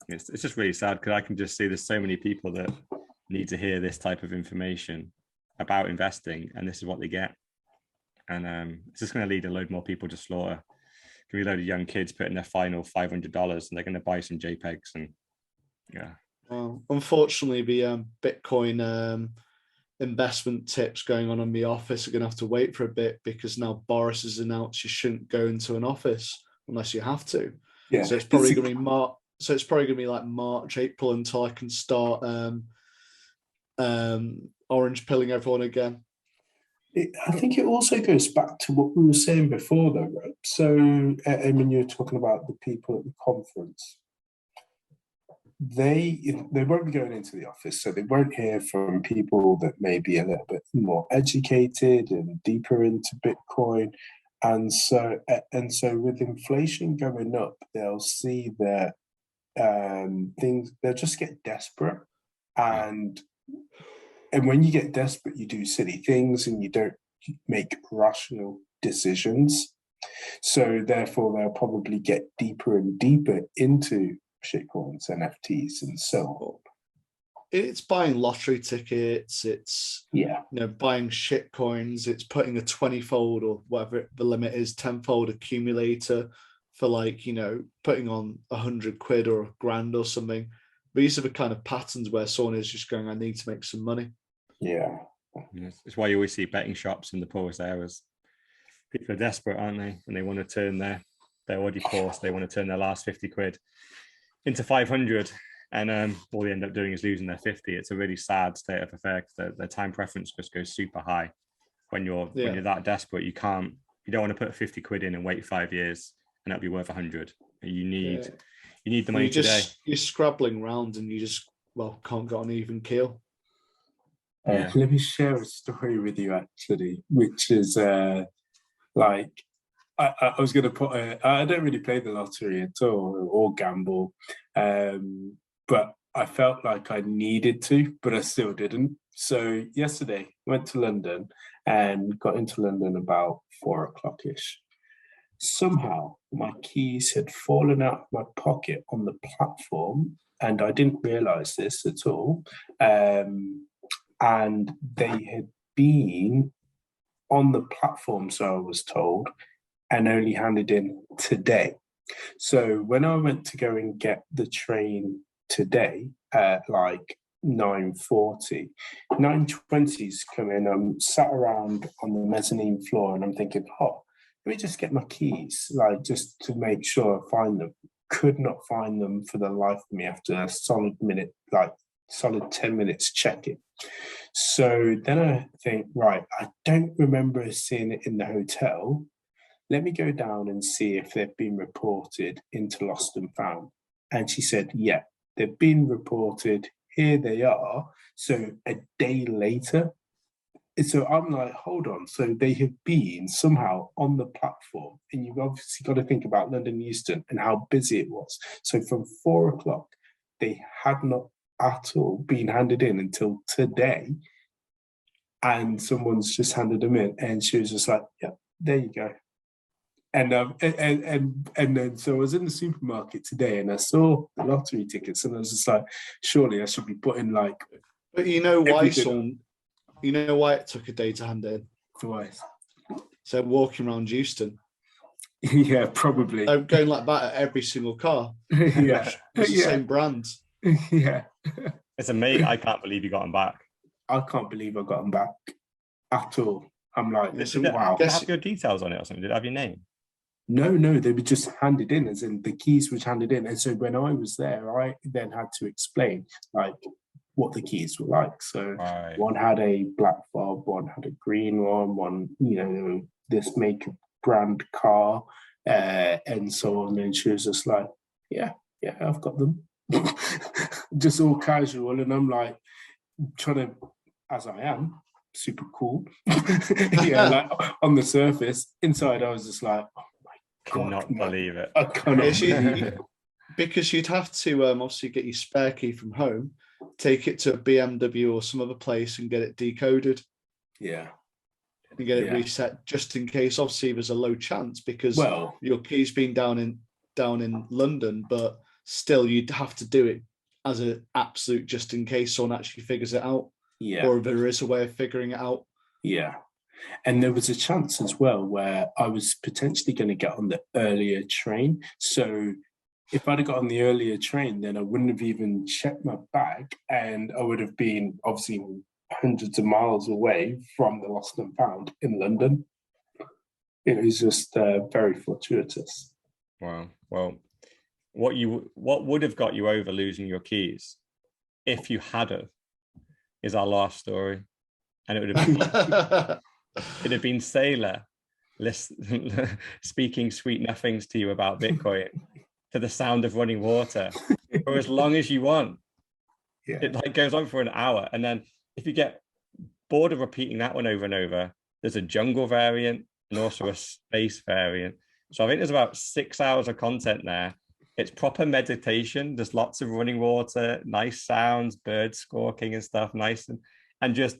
It's just really sad, because I can just see there's so many people that need to hear this type of information about investing, and this is what they get. And it's just going to lead a load more people to slaughter. Give me a load of young kids putting their final $500 and they're going to buy some JPEGs. And well, unfortunately, the Bitcoin investment tips going on in the office are going to have to wait for a bit, because now Boris has announced you shouldn't go into an office unless you have to. Yeah. So it's probably going to be March. So it's probably going to be like March, April until I can start orange pilling everyone again. I think it also goes back to what we were saying before, though, right? So, I mean, you were talking about the people at the conference. They won't be going into the office, so they won't hear from people that may be a little bit more educated and deeper into Bitcoin. And so with inflation going up, they'll see that they'll just get desperate. And when you get desperate, you do silly things and you don't make rational decisions. So therefore, they'll probably get deeper and deeper into shitcoins, NFTs, and so on. It's buying lottery tickets. It's buying shit coins. It's putting a 20-fold or whatever the limit is, 10-fold accumulator for, like, putting on £100 or £1,000 or something. These are the kind of patterns where someone is just going, I need to make some money. Yeah. It's why you always see betting shops in the poorest areas. People are desperate, aren't they? And they want to turn they're already poor, so they want to turn their last 50 quid into 500. And all they end up doing is losing their 50. It's a really sad state of affair, because their time preference just goes super high. when you're that desperate. You don't want to put 50 quid in and wait 5 years and that'll be worth 100. You need the money today. You're scrabbling round and you just can't get on even keel. Let me share a story with you actually, which is like I was going to put I don't really play the lottery at all or gamble, but I felt like I needed to, but I still didn't. So yesterday went to London and got into London about 4 o'clock-ish. Somehow my keys had fallen out of my pocket on the platform and I didn't realise this at all. And they had been on the platform, so I was told, and only handed in today. So when I went to go and get the train today at like 9:40, 9:20's come in. I'm sat around on the mezzanine floor and I'm thinking, let me just get my keys, like just to make sure I find them. Could not find them for the life of me after a solid 10 minutes checking. So then I think, right, I don't remember seeing it in the hotel. Let me go down and see if they've been reported into Lost and Found. And she said, yeah, they've been reported. Here they are. So a day later. So I'm like, hold on. So they have been somehow on the platform. And you've obviously got to think about London Euston and how busy it was. So from 4 o'clock, they had not at all been handed in until today. And someone's just handed them in. And she was just like, yeah, there you go. And then so I was in the supermarket today and I saw the lottery tickets and I was just like, surely I should be putting like. But you know why, son? You know why it took a day to hand in? Why? So walking around Euston. Yeah, probably. I'm going like that at every single car. Yeah. It's the same brand. Yeah. It's amazing. I can't believe you got them back. I can't believe I got them back at all. I'm like, wow. Did it have your details on it or something? Did it have your name? No, they were just handed in, as in the keys were handed in. And so when I was there, I then had to explain like what the keys were like. So one had a black fob, one had a green one, this make brand car, and so on. And she was just like, yeah, I've got them. Just all casual. And I'm like, trying to, as I am, super cool. Like on the surface. Inside, I was just like, oh my God. Cannot believe it. I cannot. Because you'd have to obviously get your spare key from home, take it to a BMW or some other place and get it decoded. Yeah. And get it reset just in case. Obviously, there's a low chance because your key's been down in London, but still you'd have to do it as an absolute just in case someone actually figures it out. Yeah. Or there is a way of figuring it out. Yeah. And there was a chance as well where I was potentially going to get on the earlier train. So if I'd have got on the earlier train, then I wouldn't have even checked my bag and I would have been obviously hundreds of miles away from the Lost and Found in London. It was just very fortuitous. Wow. Well, what would have got you over losing your keys if you had have is our last story. And it would have it'd have been Sailor speaking sweet nothings to you about Bitcoin to the sound of running water for as long as you want. Yeah. It like goes on for an hour. And then if you get bored of repeating that one over and over, there's a jungle variant and also a space variant. So I think there's about 6 hours of content there. It's proper meditation. There's lots of running water, nice sounds, birds squawking and stuff, nice and just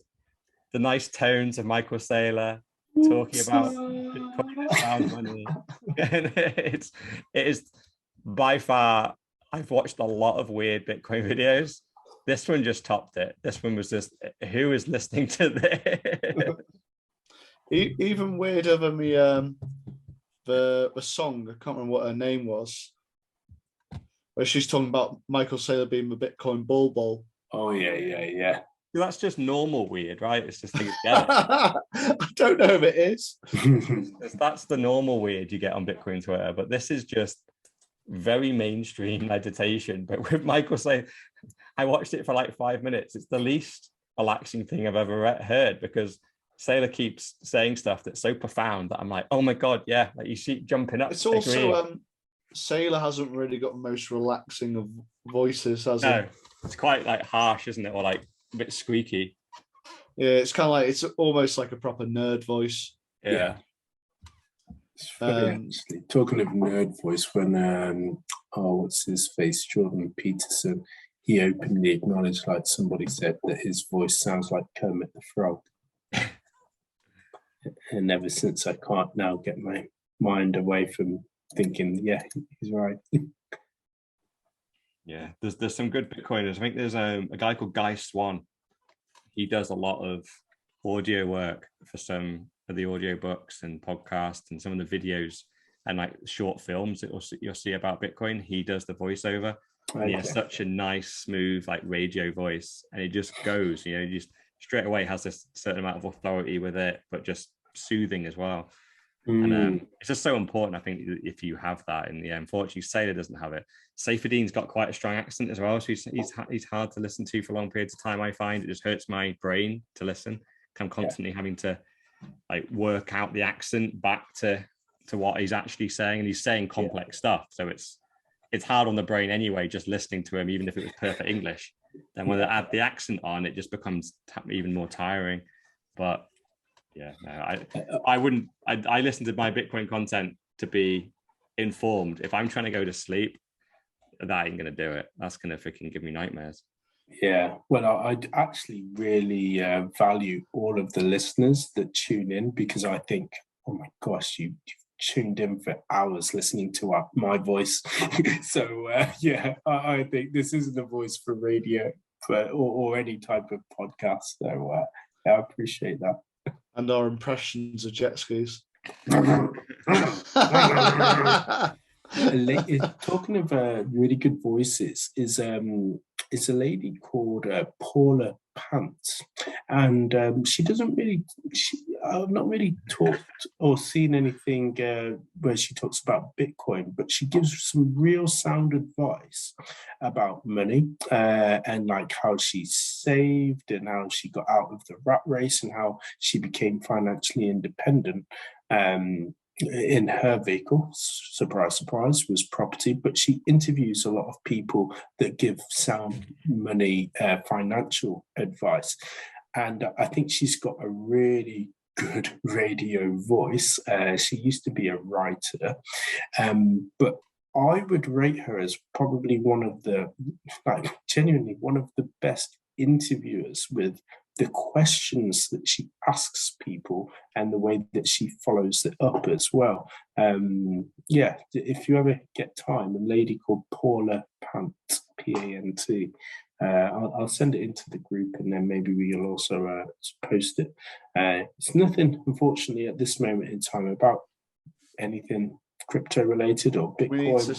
the nice tones of Michael Saylor talking about Bitcoin sound money. And it is by far, I've watched a lot of weird Bitcoin videos. This one just topped it. This one was just, who is listening to this? Even weirder than the song, I can't remember what her name was, where she's talking about Michael Saylor being the Bitcoin bull. Oh, yeah. That's just normal weird, right? It's just things get it. I don't know if it is. That's the normal weird you get on Bitcoin Twitter, but this is just very mainstream meditation. But with Michael Saylor, I watched it for like 5 minutes. It's the least relaxing thing I've ever heard because Sailor keeps saying stuff that's so profound that I'm like, oh my God, yeah. Like you see jumping up. It's also, Sailor hasn't really got the most relaxing of voices, has No, he? it's quite like harsh, isn't it? Or like a bit squeaky. Yeah, it's kind of like, it's almost like a proper nerd voice. Yeah. It's funny, actually. Talking of nerd voice, when what's his face, Jordan Peterson, he openly acknowledged, like somebody said, that his voice sounds like Kermit the Frog. And ever since, I can't now get my mind away from thinking, yeah, he's right. Yeah, there's some good Bitcoiners. I think there's a guy called Guy Swan. He does a lot of audio work for some of the audiobooks and podcasts and some of the videos and like short films that you'll see about Bitcoin. He does the voiceover. And he has such a nice, smooth, like radio voice, and it just goes, you know, just straight away has this certain amount of authority with it, but just soothing as well. And it's just so important, I think, if you have that. And yeah, unfortunately, Sailor doesn't have it. Safedin's got quite a strong accent as well, so he's hard to listen to for long periods of time. I find it just hurts my brain to listen. I'm constantly having to like work out the accent back to what he's actually saying, and he's saying complex stuff, so it's hard on the brain anyway, just listening to him, even if it was perfect English. Then when they add the accent on, it just becomes even more tiring. But yeah, no, I wouldn't. I listen to my Bitcoin content to be informed. If I'm trying to go to sleep, that ain't gonna do it. That's gonna freaking give me nightmares. Yeah, well, I actually really value all of the listeners that tune in, because I think, oh my gosh, you've tuned in for hours listening to my voice. So yeah, I think this isn't a voice for radio, or any type of podcast. So I appreciate that. And our impressions of jet skis. Talking of really good voices, is a lady called Paula Pants, and she doesn't really. I've not really talked or seen anything where she talks about Bitcoin, but she gives some real sound advice about money and like how she saved and how she got out of the rat race and how she became financially independent. In her vehicle, surprise, surprise, was property, but she interviews a lot of people that give sound money financial advice. And I think she's got a really good radio voice. She used to be a writer, but I would rate her as probably one of the, like, genuinely one of the best interviewers, with the questions that she asks people and the way that she follows it up as well. Yeah, if you ever get time, a lady called Paula Pant, P-A-N-T, I'll send it into the group, and then maybe we'll also post it. It's nothing, unfortunately, at this moment in time about anything crypto related or Bitcoin. We need to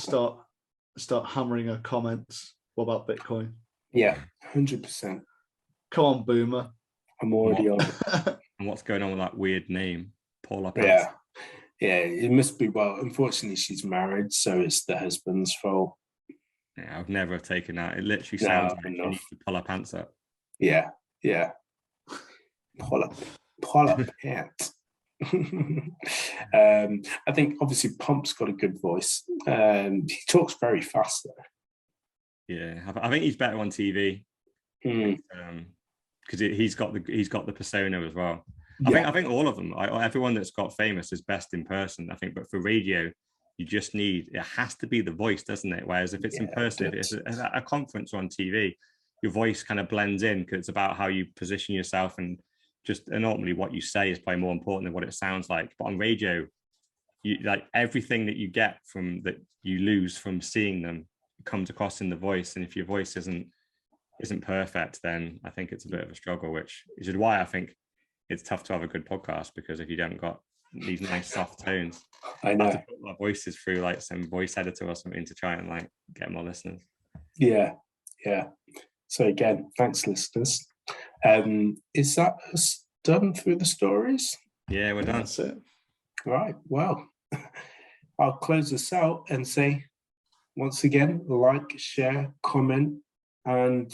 start hammering our comments. What about Bitcoin? Yeah, 100%. Come on, Boomer. I'm already on. And what's going on with that weird name, Paula Pants? Yeah, it must be. Well, unfortunately, she's married, so it's the husband's fault. Yeah, I would never have taken that. It literally sounds like you need to pull her pants up. Yeah. Pull up pants. I think obviously Pump's got a good voice. He talks very fast though. Yeah, I think he's better on TV. Because he's got the persona as well. I think all of them, everyone that's got famous is best in person, I think, but for radio, you just need, it has to be the voice, doesn't it? Whereas if it's in person, if it's a conference or on TV, your voice kind of blends in, because it's about how you position yourself, and ultimately what you say is probably more important than what it sounds like. But on radio, you, like, everything that you get from that you lose from seeing them comes across in the voice, and if your voice isn't perfect, then I think it's a bit of a struggle, which is why I think it's tough to have a good podcast, because if you don't got these nice soft tones, I know, have to put our voices through like some voice editor or something to try and like get more listeners. Yeah. So again, thanks, listeners. Is that us done through the stories? Yeah, we're done. That's it. Right. Well, I'll close this out and say, once again, like, share, comment, and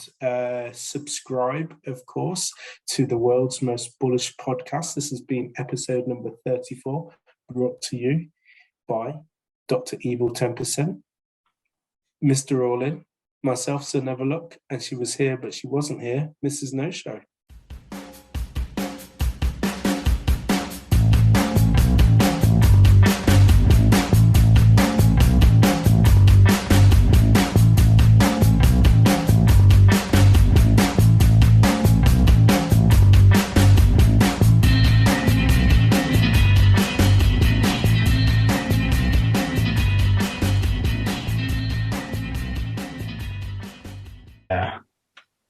subscribe, of course, to the world's most bullish podcast. This has been episode number 34, brought to you by Dr. Evil 10%, Mr. All In, myself, Sir Never Look, and she was here, but she wasn't here, Mrs. No Show.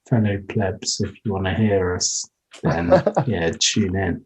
Fellow plebs, if you want to hear us, then tune in.